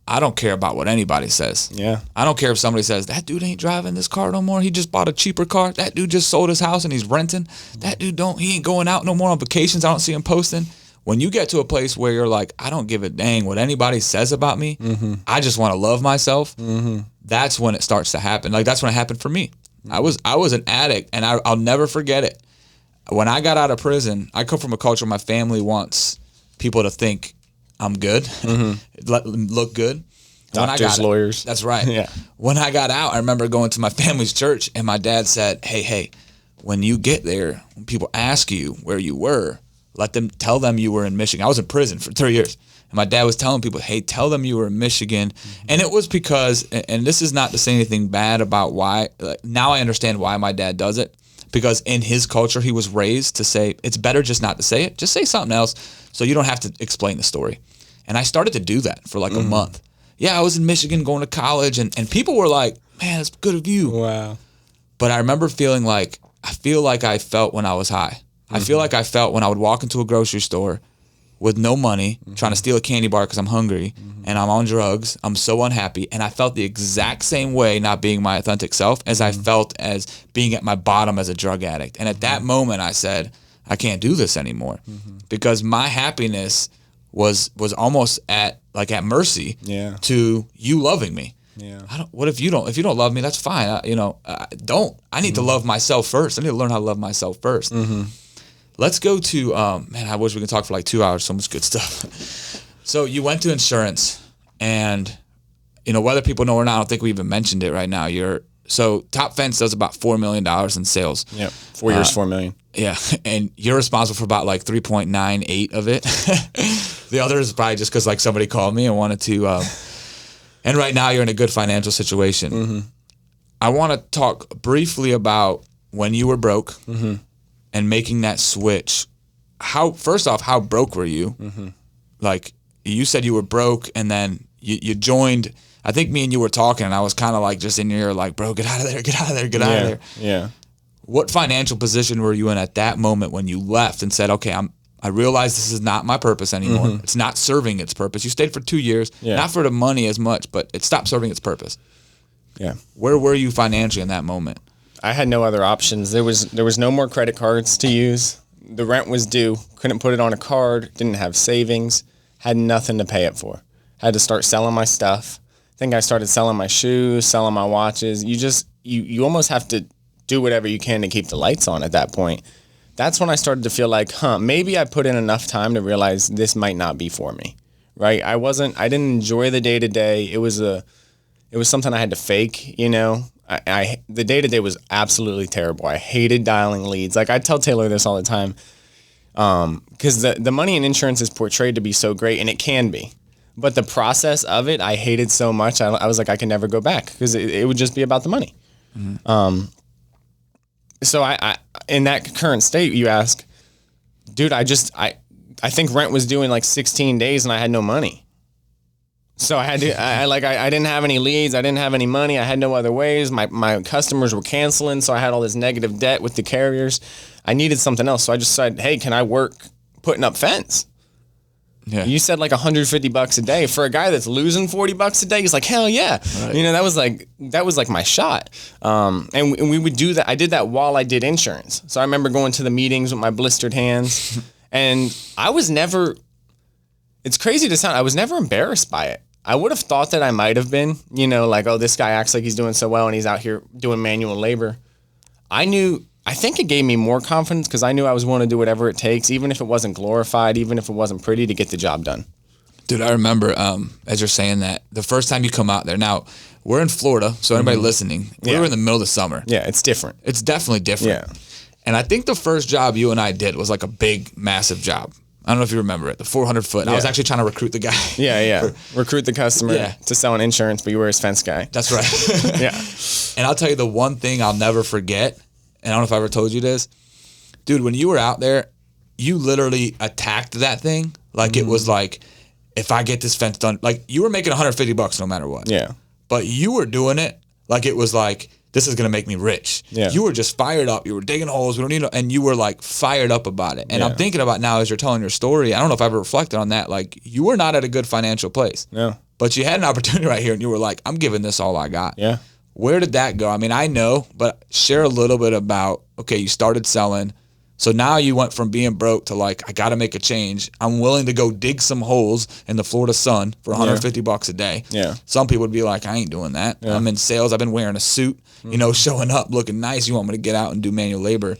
I don't care about what anybody says. Yeah. I don't care if somebody says, that dude ain't driving this car no more. He just bought a cheaper car. That dude just sold his house and he's renting. That dude he ain't going out no more on vacations. I don't see him posting. When you get to a place where you're like, I don't give a dang what anybody says about me. I just want to love myself. That's when it starts to happen. Like, that's when it happened for me. I was an addict, and I'll never forget it. When I got out of prison, I come from a culture where my family wants people to think I'm good, look good. Doctors, lawyers. That's right. Yeah. When I got out, I remember going to my family's church, and my dad said, hey, when you get there, when people ask you where you were, tell them you were in Michigan. I was in prison for 3 years. And my dad was telling people, hey, tell them you were in Michigan. And it was because, and this is not to say anything bad about why, now I understand why my dad does it. Because in his culture, he was raised to say, it's better just not to say it. Just say something else so you don't have to explain the story. And I started to do that for like a month. Yeah, I was in Michigan going to college, and people were like, man, it's good of you. Wow. But I remember feeling like, I feel like I felt when I was high. I feel like I felt when I would walk into a grocery store with no money, trying to steal a candy bar because I'm hungry, and I'm on drugs. I'm so unhappy. And I felt the exact same way not being my authentic self as I felt as being at my bottom as a drug addict. And at that moment, I said, I can't do this anymore because my happiness was almost at mercy to you loving me. Yeah. What if you don't love me? That's fine. I need to love myself first. I need to learn how to love myself first. Let's go to, man, I wish we could talk for like 2 hours. So much good stuff. So you went to insurance, and, you know, whether people know or not, I don't think we even mentioned it right now. So Top Fence does about $4 million in sales. Yeah. 4 years, $4 million. Yeah. And you're responsible for about like 3.98 of it. The other is probably just because like somebody called me and wanted to, and right now you're in a good financial situation. I want to talk briefly about when you were broke. And making that switch. First off, how broke were you? Like, you said you were broke, and then you joined. I think me and you were talking, and I was kind of like just in your ear, like, bro, get out of there, get out of there, get out of there. Yeah. What financial position were you in at that moment when you left and said, okay, I realize this is not my purpose anymore. It's not serving its purpose. You stayed for 2 years, not for the money as much, but it stopped serving its purpose. Yeah. Where were you financially in that moment? I had no other options. There was no more credit cards to use. The rent was due. Couldn't put it on a card. Didn't have savings. Had nothing to pay it for. Had to start selling my stuff. I think I started selling my shoes, selling my watches. You almost have to do whatever you can to keep the lights on at that point. That's when I started to feel like, maybe I put in enough time to realize this might not be for me, right? I didn't enjoy the day-to-day. It was something I had to fake, you know? The day-to-day was absolutely terrible. I hated dialing leads. Like, I tell Taylor this all the time, because the money in insurance is portrayed to be so great, and it can be. But the process of it, I hated so much. I was like, I can never go back because it would just be about the money. So I in that current state, you ask, dude, I think rent was due in like 16 days, and I had no money. So I didn't have any leads. I didn't have any money. I had no other ways. My customers were canceling. So I had all this negative debt with the carriers. I needed something else. So I just said, hey, can I work putting up fence? Yeah. You said like $150 a day for a guy that's losing $40 a day. He's like, hell yeah. Right. You know, that was like my shot. And we would do that. I did that while I did insurance. So I remember going to the meetings with my blistered hands and I was never, it's crazy to sound, I was never embarrassed by it. I would have thought that I might have been, you know, like, oh, this guy acts like he's doing so well and he's out here doing manual labor. I think it gave me more confidence because I knew I was willing to do whatever it takes, even if it wasn't glorified, even if it wasn't pretty, to get the job done. Dude, I remember as you're saying that, the first time you come out there. Now, we're in Florida, so anybody listening, we were in the middle of the summer. Yeah, it's different. It's definitely different. Yeah. And I think the first job you and I did was like a big, massive job. I don't know if you remember it, the 400 foot. Yeah. I was actually trying to recruit the guy. Yeah. Recruit the customer to sell an insurance, but you were his fence guy. That's right. Yeah. And I'll tell you the one thing I'll never forget, and I don't know if I ever told you this, dude, when you were out there, you literally attacked that thing like it was like, if I get this fence done, like you were making $150 no matter what. Yeah. But you were doing it like it was like, this is going to make me rich. Yeah. You were just fired up. You were digging holes. We don't need no, and you were like fired up about it. And I'm thinking about now as you're telling your story, I don't know if I ever reflected on that. Like you were not at a good financial place. No. But you had an opportunity right here and you were like, I'm giving this all I got. Yeah. Where did that go? I mean, I know, but share a little bit about, okay, you started selling. So now you went from being broke to like, I got to make a change. I'm willing to go dig some holes in the Florida sun for $150 a day. Yeah. Some people would be like, I ain't doing that. Yeah. I'm in sales. I've been wearing a suit, you know, showing up, looking nice. You want me to get out and do manual labor,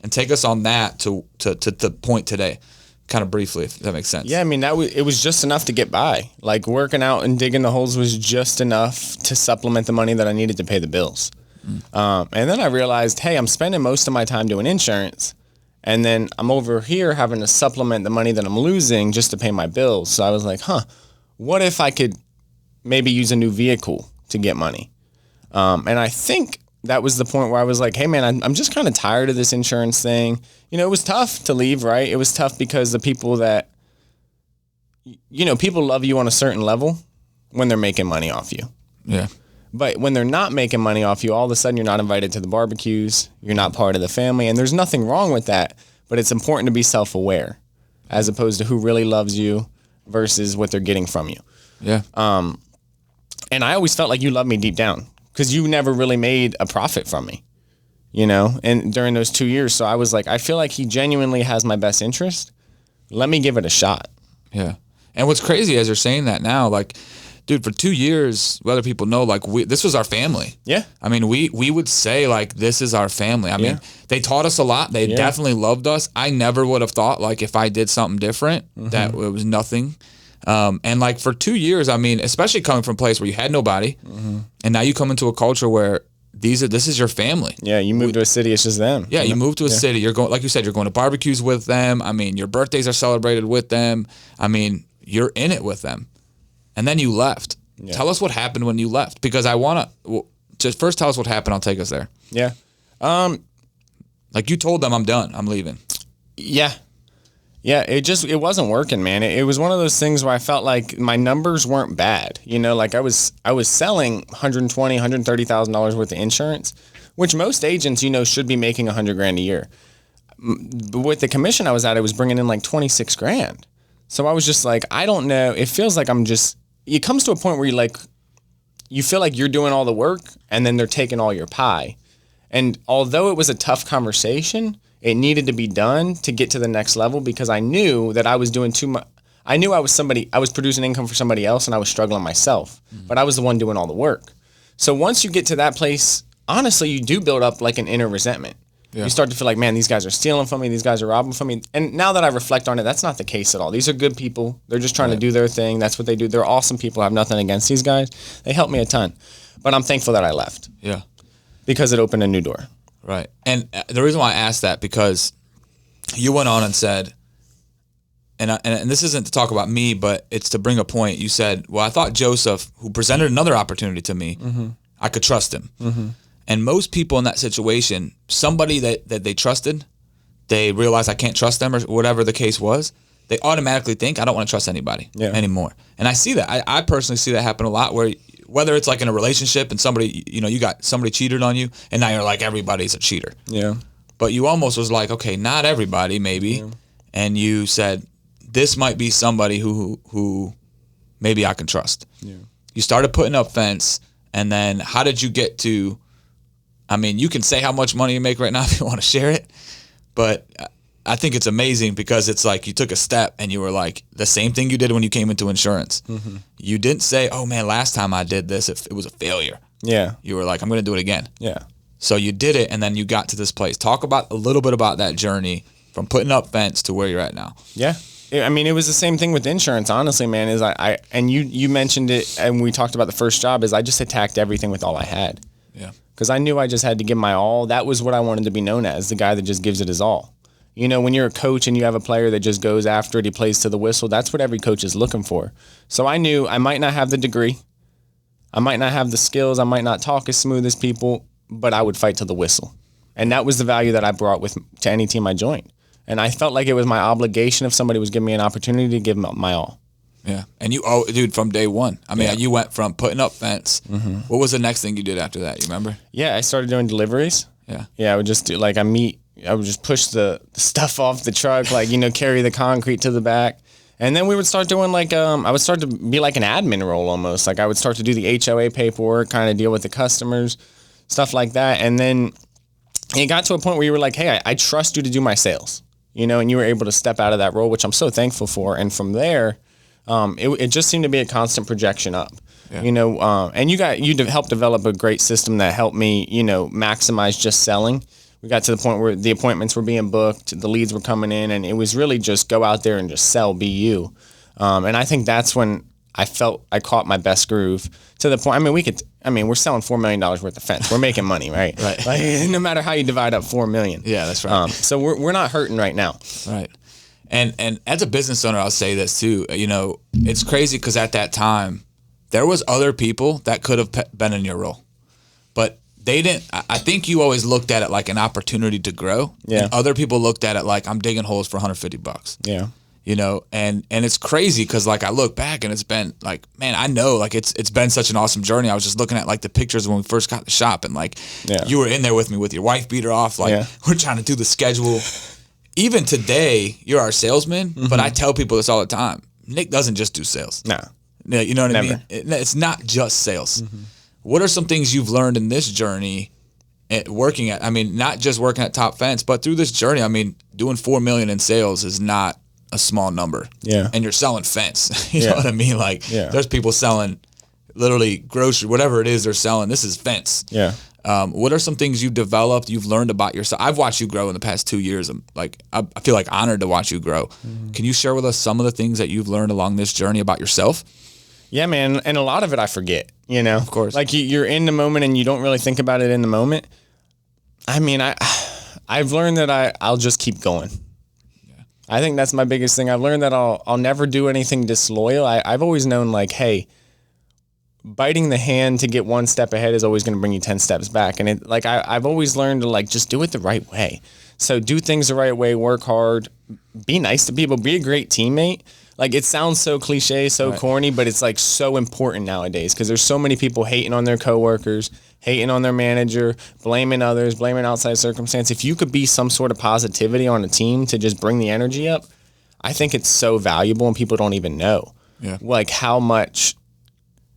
and take us on that to the point today, kind of briefly, if that makes sense. Yeah. I mean, it was just enough to get by. Like working out and digging the holes was just enough to supplement the money that I needed to pay the bills. And then I realized, hey, I'm spending most of my time doing insurance. And then I'm over here having to supplement the money that I'm losing just to pay my bills. So I was like, what if I could maybe use a new vehicle to get money? And I think that was the point where I was like, hey, man, I'm just kind of tired of this insurance thing. You know, it was tough to leave, right? It was tough because the people that, you know, people love you on a certain level when they're making money off you. Yeah. But when they're not making money off you, all of a sudden you're not invited to the barbecues, you're not part of the family, and there's nothing wrong with that, but it's important to be self-aware as opposed to who really loves you versus what they're getting from you. Yeah. And I always felt like you loved me deep down because you never really made a profit from me, you know, and during those 2 years. So I was like, I feel like he genuinely has my best interest. Let me give it a shot. Yeah. And what's crazy as you're saying that now, like, dude, for 2 years, whether people know, like, this was our family. Yeah. I mean, we would say, like, this is our family. I mean, they taught us a lot. They definitely loved us. I never would have thought, like, if I did something different, that it was nothing. And, like, for 2 years, I mean, especially coming from a place where you had nobody, and now you come into a culture where this is your family. Yeah, you move to a city, it's just them. Yeah, you move to a city. You're going, like you said, you're going to barbecues with them. I mean, your birthdays are celebrated with them. I mean, you're in it with them. And then you left. Yeah. Tell us what happened when you left, because I want to just first tell us what happened. I'll take us there. Yeah. Like you told them, I'm done. I'm leaving. Yeah. Yeah. It wasn't working, man. It was one of those things where I felt like my numbers weren't bad. You know, like I was selling $120,000, $130,000 worth of insurance, which most agents, you know, should be making $100,000 a year. But with the commission I was at, I was bringing in like $26,000. So I was just like, I don't know. It feels like it comes to a point where you feel like you're doing all the work and then they're taking all your pie. And although it was a tough conversation, it needed to be done to get to the next level because I knew that I was doing too much. I knew I was producing income for somebody else and I was struggling myself, but I was the one doing all the work. So once you get to that place, honestly, you do build up like an inner resentment. Yeah. You start to feel like, man, these guys are stealing from me. These guys are robbing from me. And now that I reflect on it, that's not the case at all. These are good people. They're just trying to do their thing. That's what they do. They're awesome people. I have nothing against these guys. They helped me a ton. But I'm thankful that I left. Yeah. Because it opened a new door. Right. And the reason why I asked that, because you went on and said, and this isn't to talk about me, but it's to bring a point. You said, well, I thought Joseph, who presented another opportunity to me, I could trust him. And most people in that situation, somebody that they trusted, they realize I can't trust them or whatever the case was, they automatically think I don't want to trust anybody anymore. And I see that. I personally see that happen a lot, where whether it's like in a relationship and somebody, you know, you got somebody cheated on you and now you're like, everybody's a cheater. Yeah. But you almost was like, okay, not everybody maybe. Yeah. And you said, this might be somebody who maybe I can trust. Yeah. You started putting up fence, and then how did you get to, I mean, you can say how much money you make right now if you want to share it, but I think it's amazing because it's like you took a step and you were like, the same thing you did when you came into insurance. Mm-hmm. You didn't say, oh man, last time I did this, it was a failure. Yeah. You were like, I'm going to do it again. Yeah. So you did it, and then you got to this place. Talk about a little bit about that journey from putting up fence to where you're at now. Yeah. I mean, it was the same thing with insurance, honestly, man, is I and you mentioned it, and we talked about the first job, is I just attacked everything with all I had. Yeah. Because I knew I just had to give my all. That was what I wanted to be known as, the guy that just gives it his all. You know, when you're a coach and you have a player that just goes after it, he plays to the whistle, that's what every coach is looking for. So I knew I might not have the degree, I might not have the skills, I might not talk as smooth as people, but I would fight to the whistle. And that was the value that I brought to any team I joined. And I felt like it was my obligation if somebody was giving me an opportunity to give them my all. Yeah. And dude, from day one. I mean, you went from putting up fence. Mm-hmm. What was the next thing you did after that? You remember? Yeah, I started doing deliveries. Yeah. Yeah, I would just do, like, I would just push the stuff off the truck, like, carry the concrete to the back. And then we would start doing, like, I would start to be like an admin role almost. Like, I would start to do the HOA paperwork, kind of deal with the customers, stuff like that. And then it got to a point where you were like, hey, I trust you to do my sales, and you were able to step out of that role, which I'm so thankful for. And from there, it just seemed to be a constant projection up. Yeah. And you helped develop a great system that helped me, maximize just selling. We got to the point where the appointments were being booked, the leads were coming in, and it was really just go out there and just sell, be you. And I think that's when I felt I caught my best groove to the point. I mean, we're selling $4 million worth of fence. We're making money, right? Right. Like, no matter how you divide up $4 million. Yeah, that's right. So we're not hurting right now. Right. And as a business owner, I'll say this too. It's crazy because at that time, there was other people that could have been in your role, but they didn't. I think you always looked at it like an opportunity to grow. Yeah. And other people looked at it like I'm digging holes for $150. Yeah. And it's crazy because like I look back and it's been like, man, I know like it's been such an awesome journey. I was just looking at like the pictures when we first got the shop and like you were in there with me with your wife beater off. Like we're trying to do the schedule. Even today, you're our salesman, but I tell people this all the time. Nick doesn't just do sales. No. You know what Never. I mean? It's not just sales. Mm-hmm. What are some things you've learned in this journey working at, not just working at Top Fence, but through this journey, doing $4 million in sales is not a small number. Yeah. And you're selling fence. You know what I mean? Like there's people selling literally grocery, whatever it is they're selling. This is fence. Yeah. What are some things you've developed, you've learned about yourself? I've watched you grow in the past 2 years. I feel like honored to watch you grow. Mm-hmm. Can you share with us some of the things that you've learned along this journey about yourself? Yeah, man. And a lot of it I forget, Of course. Like you're in the moment and you don't really think about it in the moment. I've learned that I'll just keep going. Yeah. I think that's my biggest thing. I've learned that I'll never do anything disloyal. I've always known like, hey, biting the hand to get one step ahead is always going to bring you 10 steps back. And I've always learned to like, just do it the right way. So do things the right way, work hard, be nice to people, be a great teammate. Like it sounds so cliche, so corny, but it's like so important nowadays because there's so many people hating on their coworkers, hating on their manager, blaming others, blaming outside circumstance. If you could be some sort of positivity on a team to just bring the energy up, I think it's so valuable and people don't even know like how much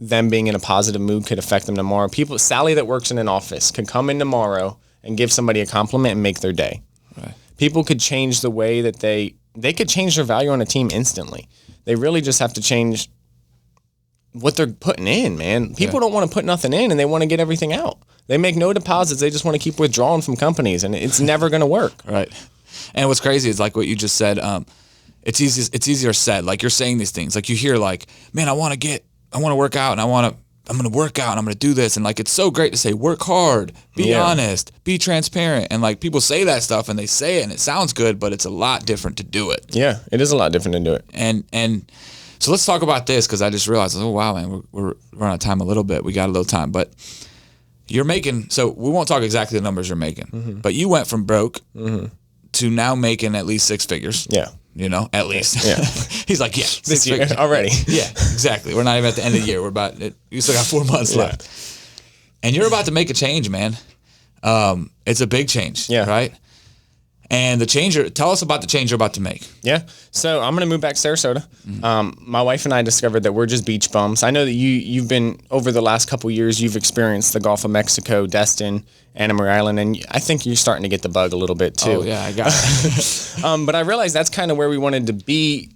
them being in a positive mood could affect them tomorrow. Sally that works in an office could come in tomorrow and give somebody a compliment and make their day. Right. People could change the way that they could change their value on a team instantly. They really just have to change what they're putting in, man. People don't want to put nothing in and they want to get everything out. They make no deposits. They just want to keep withdrawing from companies and it's never going to work. Right. And what's crazy is like what you just said, it's easier said. Like you're saying these things, like you hear like, man, I want to work out and I'm going to work out and I'm going to do this. And like, it's so great to say, work hard, be honest, be transparent. And like people say that stuff and they say it and it sounds good, but it's a lot different to do it. Yeah, it is a lot different to do it. And so let's talk about this. Cause I just realized, oh wow, man, we're running out of time a little bit. We got a little time, but you're making, so we won't talk exactly the numbers you're making, but you went from broke to now making at least 6 figures. Yeah. At least. Yeah. He's like, yeah. This year already. Yeah, exactly. We're not even at the end of the year. You still got 4 months left. And you're about to make a change, man. It's a big change, right? And tell us about the change you're about to make. Yeah. So I'm going to move back to Sarasota. My wife and I discovered that we're just beach bums. I know that you've been, over the last couple of years, you've experienced the Gulf of Mexico, Destin, Anna Maria Island, and I think you're starting to get the bug a little bit too. Oh, yeah, I got it. But I realized that's kind of where we wanted to be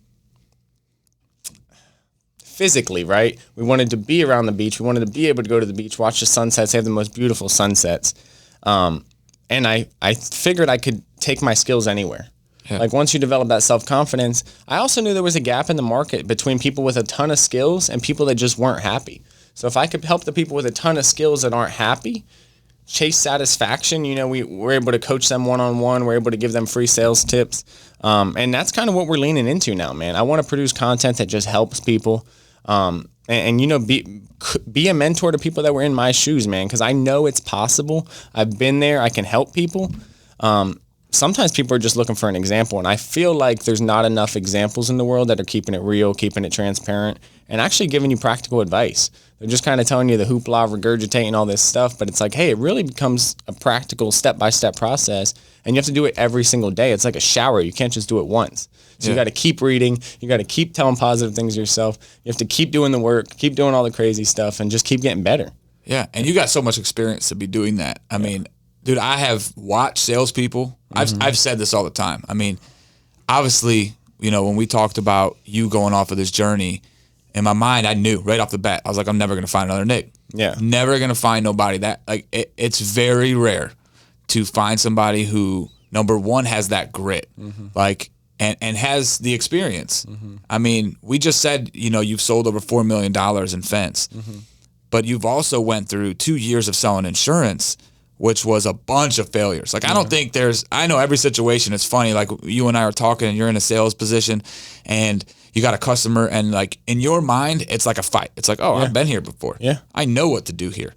physically, right? We wanted to be around the beach. We wanted to be able to go to the beach, watch the sunsets, have the most beautiful sunsets. And I figured I could take my skills anywhere. Yeah. Like once you develop that self-confidence, I also knew there was a gap in the market between people with a ton of skills and people that just weren't happy. So if I could help the people with a ton of skills that aren't happy chase satisfaction, we're able to coach them one-on-one. We're able to give them free sales tips. And that's kind of what we're leaning into now, man. I want to produce content that just helps people. Be a mentor to people that were in my shoes, man, because I know it's possible. I've been there. I can help people. Sometimes people are just looking for an example, and I feel like there's not enough examples in the world that are keeping it real, keeping it transparent, and actually giving you practical advice. They're just kind of telling you the hoopla, regurgitating all this stuff, but it's like, hey, it really becomes a practical step-by-step process, and you have to do it every single day. It's like a shower. You can't just do it once. So you got to keep reading. You got to keep telling positive things to yourself. You have to keep doing the work, keep doing all the crazy stuff, and just keep getting better. Yeah, and you got so much experience to be doing that. I mean, dude, I have watched salespeople. I've said this all the time. I mean, obviously, when we talked about you going off of this journey, in my mind, I knew right off the bat. I was like, I'm never going to find another Nick. Yeah. Never going to find nobody that, like, it's very rare to find somebody who, number one, has that grit. Like, and has the experience. I mean, we just said, you've sold over $4 million in fence, but you've also went through 2 years of selling insurance, which was a bunch of failures. Like, I don't think I know every situation. It's funny, like you and I are talking and you're in a sales position and you got a customer and like in your mind, it's like a fight. It's like, I've been here before. Yeah. I know what to do here.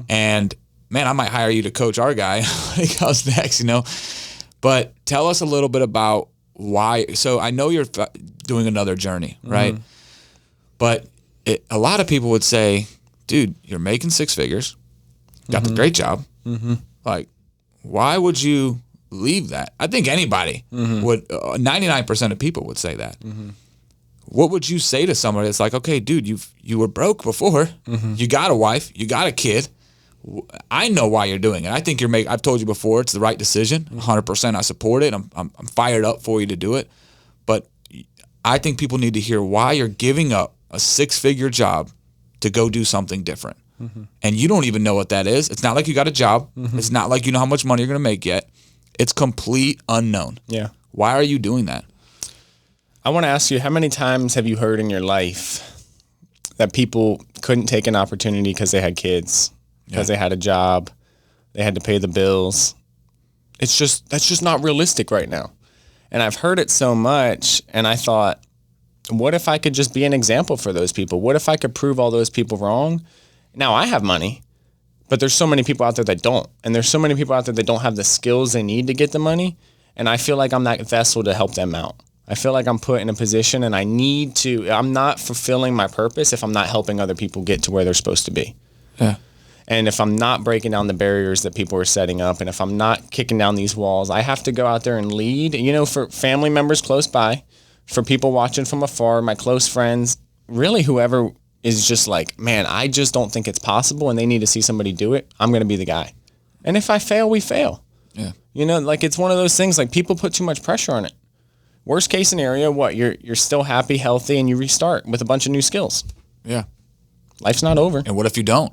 And man, I might hire you to coach our guy when he comes next, But tell us a little bit about why. So I know you're doing another journey, right? But a lot of people would say, dude, you're making six figures, got the great job. Like, why would you leave that? I think anybody would, 99% of people would say that. What would you say to somebody that's like, okay, dude, you were broke before, you got a wife, you got a kid. I know why you're doing it. I think I've told you before, it's the right decision. 100% I support it. I'm fired up for you to do it. But I think people need to hear why you're giving up a six-figure job to go do something different. And you don't even know what that is. It's not like you got a job. It's not like you know how much money you're going to make yet. It's complete unknown. Yeah. Why are you doing that? I want to ask you, how many times have you heard in your life that people couldn't take an opportunity because they had kids, because they had a job, they had to pay the bills? That's just not realistic right now. And I've heard it so much, and I thought, what if I could just be an example for those people? What if I could prove all those people wrong? Now, I have money, but there's so many people out there that don't. And there's so many people out there that don't have the skills they need to get the money. And I feel like I'm that vessel to help them out. I feel like I'm put in a position and I'm not fulfilling my purpose if I'm not helping other people get to where they're supposed to be. Yeah. And if I'm not breaking down the barriers that people are setting up, and if I'm not kicking down these walls, I have to go out there and lead, for family members close by, for people watching from afar, my close friends, really whoever is just like, man, I just don't think it's possible and they need to see somebody do it. I'm going to be the guy. And if I fail, we fail. Yeah. It's one of those things, like, people put too much pressure on it. Worst case scenario, what? You're still happy, healthy, and you restart with a bunch of new skills. Yeah. Life's not over. And what if you don't?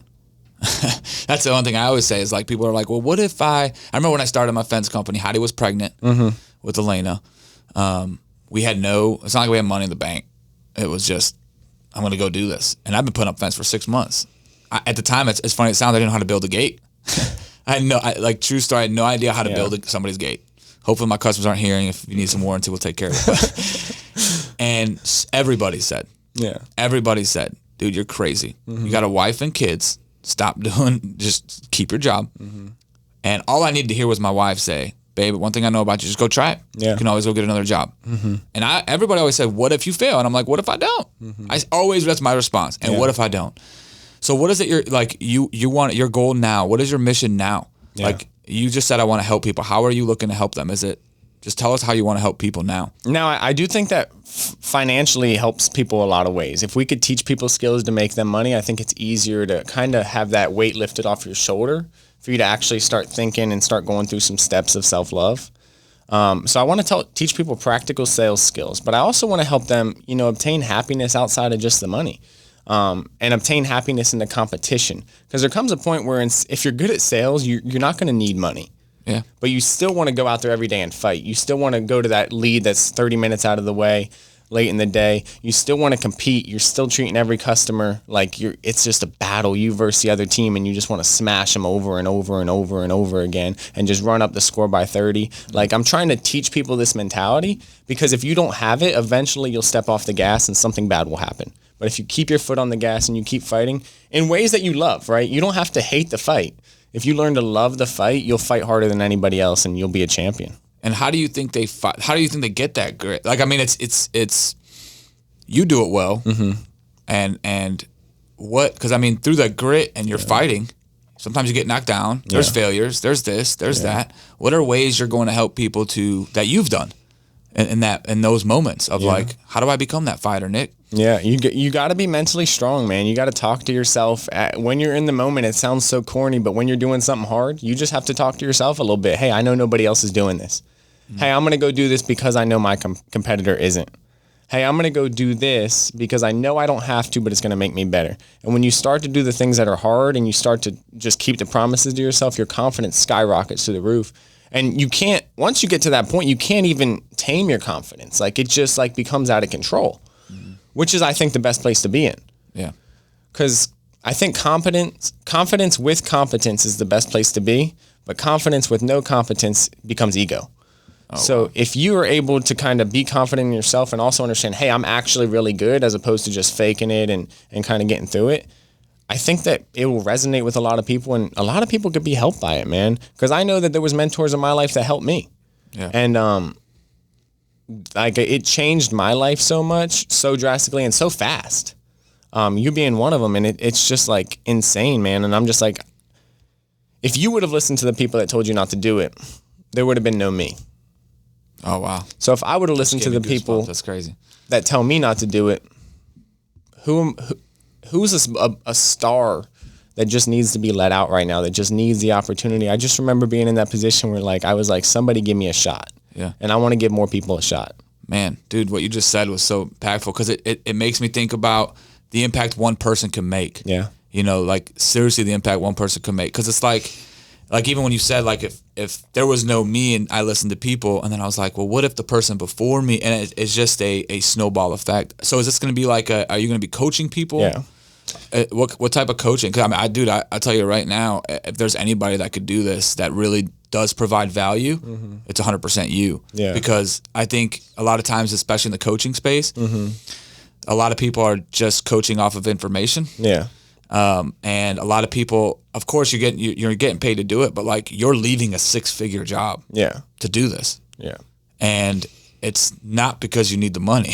That's the only thing I always say is, like, people are like, well, what if I remember when I started my fence company, Heidi was pregnant with Elena. We had it's not like we had money in the bank. It was just, I'm going to go do this. And I've been putting up fence for 6 months. At the time, it's funny, it sounds, I didn't know how to build a gate. True story, I had no idea how to build somebody's gate. Hopefully my customers aren't hearing. If you need some warranty, we'll take care of it. And everybody said, dude, you're crazy. You got a wife and kids. Stop just keep your job. And all I needed to hear was my wife say, babe, one thing I know about you, just go try it. Yeah. You can always go get another job. And everybody always said, what if you fail? And I'm like, what if I don't? That's my response. And what if I don't? So what is it you want, your goal now? What is your mission now? Yeah. Like, you just said, I want to help people. How are you looking to help them? Is it just tell us how you want to help people now. Now, I do think that financially helps people a lot of ways. If we could teach people skills to make them money, I think it's easier to kind of have that weight lifted off your shoulder for you to actually start thinking and start going through some steps of self-love. So I want to teach people practical sales skills, but I also want to help them, obtain happiness outside of just the money, and obtain happiness in the competition. Because there comes a point where if you're good at sales, you're not going to need money. Yeah. But you still want to go out there every day and fight. You still want to go to that lead that's 30 minutes out of the way late in the day. You still want to compete. You're still treating every customer like it's just a battle, you versus the other team, and you just want to smash them over and over and over and over again and just run up the score by 30. Like, I'm trying to teach people this mentality, because if you don't have it, eventually you'll step off the gas and something bad will happen. But if you keep your foot on the gas and you keep fighting in ways that you love, right? You don't have to hate the fight. If you learn to love the fight, you'll fight harder than anybody else and you'll be a champion. And how do you think they fight? How do you think they get that grit? Like, I mean, it's you do it well. Mm-hmm. And what, because I mean, through the grit and you're fighting, sometimes you get knocked down. There's failures. There's this, there's that. What are ways you're going to help people that you've done in those moments of like, how do I become that fighter, Nick? Yeah, you got to be mentally strong, man. You got to talk to yourself. When you're in the moment, it sounds so corny, but when you're doing something hard, you just have to talk to yourself a little bit. Hey, I know nobody else is doing this. Mm-hmm. Hey, I'm going to go do this because I know my competitor isn't. Hey, I'm going to go do this because I know I don't have to, but it's going to make me better. And when you start to do the things that are hard and you start to just keep the promises to yourself, your confidence skyrockets to the roof. And once you get to that point, you can't even tame your confidence. Like, it just becomes out of control. Which is, I think, the best place to be in. Yeah. Because I think confidence with competence is the best place to be, but confidence with no competence becomes ego. So if you are able to kind of be confident in yourself and also understand, hey, I'm actually really good, as opposed to just faking it and kind of getting through it, I think that it will resonate with a lot of people, and a lot of people could be helped by it, man. Because I know that there was mentors in my life that helped me. Yeah. And it changed my life so much, so drastically, and so fast. You being one of them, and it's just like insane, man. And I'm just like, if you would have listened to the people that told you not to do it, there would have been no me. Oh wow! So if I would have listened to the people that's crazy that tell me not to do it, who's a star that just needs to be let out right now? That just needs the opportunity. I just remember being in that position where I was like, somebody give me a shot. Yeah. And I want to give more people a shot. Man, dude, what you just said was so impactful, because it makes me think about the impact one person can make. Yeah. Seriously, the impact one person can make. Because it's like even when you said, if there was no me and I listened to people, and then I was like, well, what if the person before me, and it's just a snowball effect. So is this going to be are you going to be coaching people? Yeah. What type of coaching? Because I tell you right now, if there's anybody that could do this that really does provide value, it's 100% you. Yeah. Because I think a lot of times, especially in the coaching space, a lot of people are just coaching off of information. Yeah. And a lot of people, of course, you're getting paid to do it, but you're leaving a 6-figure job. Yeah. To do this. Yeah. And it's not because you need the money.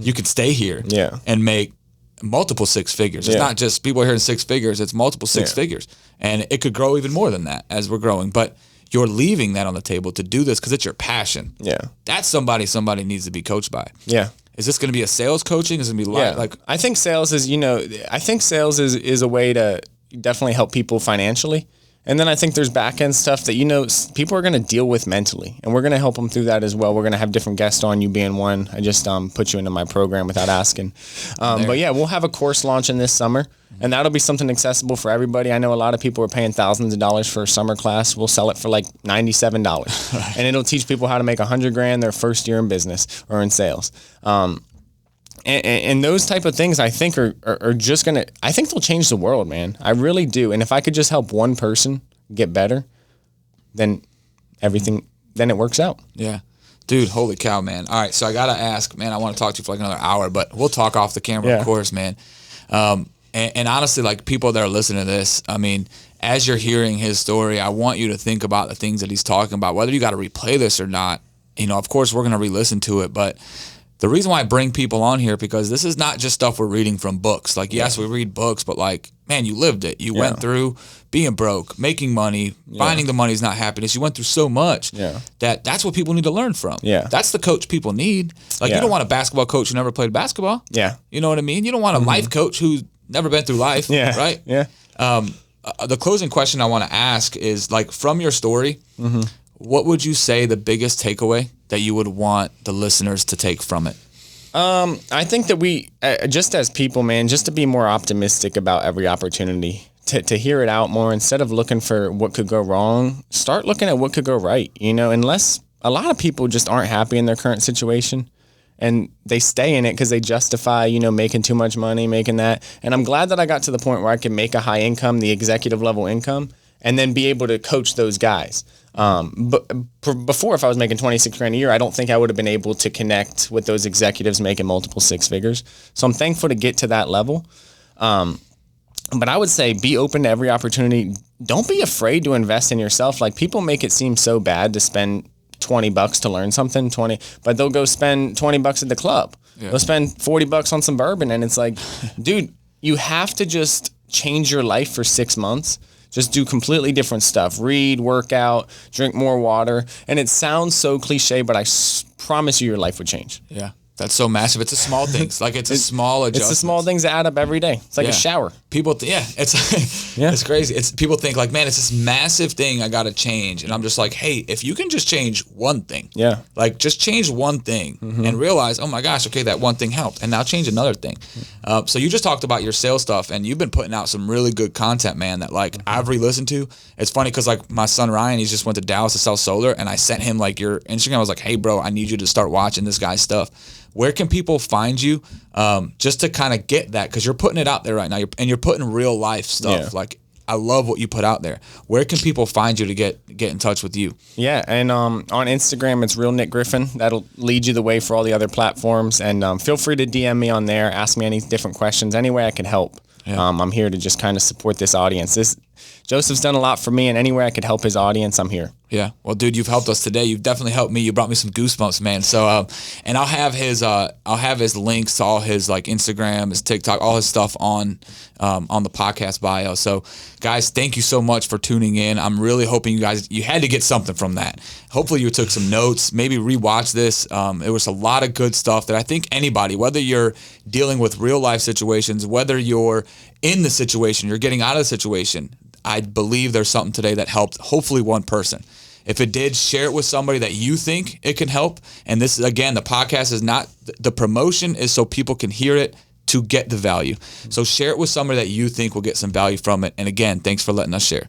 You can stay here. Yeah. And make multiple 6 figures. It's not just people hearing 6 figures, it's multiple 6 figures. And it could grow even more than that as we're growing. But you're leaving that on the table to do this because it's your passion. Yeah. That's somebody needs to be coached by. Yeah. Is this going to be a sales coaching? Is it going to be I think sales is a way to definitely help people financially. And then I think there's back end stuff that, people are going to deal with mentally, and we're going to help them through that as well. We're going to have different guests on, you being one. I just put you into my program without asking. But yeah, we'll have a course launching this summer, and that'll be something accessible for everybody. I know a lot of people are paying thousands of dollars for a summer class. We'll sell it for $97, right. And it'll teach people how to make $100,000 their first year in business or in sales. And those type of things, I think, are just going to, I think they'll change the world, man. I really do. And if I could just help one person get better, then it works out. Yeah. Dude, holy cow, man. All right, so I got to ask, man, I want to talk to you for another hour, but we'll talk off the camera, of course, man. And honestly, people that are listening to this, I mean, as you're hearing his story, I want you to think about the things that he's talking about, whether you got to replay this or not. Of course, we're going to re-listen to it, but the reason why I bring people on here, because this is not just stuff we're reading from books. Yes, we read books, but man, you lived it. You went through being broke, making money, finding the money is not happiness. You went through so much that's what people need to learn from. Yeah. That's the coach people need. Like, you don't want a basketball coach who never played basketball. Yeah. You know what I mean? You don't want a life coach who's never been through life. Yeah. Right? Yeah. The closing question I want to ask is, like, from your story, what would you say the biggest takeaway that you would want the listeners to take from it? I think that we, just as people, man, just to be more optimistic about every opportunity, to hear it out more instead of looking for what could go wrong, start looking at what could go right. Unless a lot of people just aren't happy in their current situation and they stay in it because they justify, making too much money, making that. And I'm glad that I got to the point where I can make a high income, the executive level income, and then be able to coach those guys. But before, if I was making $26,000 a year, I don't think I would have been able to connect with those executives making multiple six figures. So I'm thankful to get to that level. But I would say be open to every opportunity. Don't be afraid to invest in yourself. Like, people make it seem so bad to spend $20 to learn something, but they'll go spend $20 at the club. Yeah. They'll spend $40 on some bourbon. And it's like, dude, you have to just change your life for 6 months. Just do completely different stuff. Read, work out, drink more water. And it sounds so cliche, but I promise you your life would change. Yeah. That's so massive. It's the small things. Like, it's a small adjustment. It's the small things that add up every day. It's like a shower. People, it's crazy. People think, like, man, it's this massive thing I got to change. And I'm just like, hey, if you can just change one thing, like, just change one thing and realize, oh my gosh, okay, that one thing helped. And now change another thing. So you just talked about your sales stuff, and you've been putting out some really good content, man, that, like, I've re-listened to. It's funny because, like, my son Ryan, he's just went to Dallas to sell solar, and I sent him, like, your Instagram. I was like, hey, bro, I need you to start watching this guy's stuff. Where can people find you, just to kind of get that? Because you're putting it out there right now, you're putting real life stuff. Yeah. Like, I love what you put out there. Where can people find you to get in touch with you? Yeah, and on Instagram, it's Real Nick Griffin. That'll lead you the way for all the other platforms. And feel free to DM me on there. Ask me any different questions. Any way I can help. Yeah. I'm here to just kind of support this audience. Joseph's done a lot for me, and any way I could help his audience, I'm here. Yeah. Well, dude, you've helped us today. You've definitely helped me. You brought me some goosebumps, man. So, and I'll have his links to all his, like, Instagram, his TikTok, all his stuff on the podcast bio. So, guys, thank you so much for tuning in. I'm really hoping you had to get something from that. Hopefully you took some notes, maybe rewatch this. It was a lot of good stuff that I think anybody, whether you're dealing with real life situations, whether you're in the situation, you're getting out of the situation, I believe there's something today that helped hopefully one person. If it did, share it with somebody that you think it can help. And this is, again, the podcast is not, the promotion is so people can hear it to get the value. So share it with somebody that you think will get some value from it. And again, thanks for letting us share.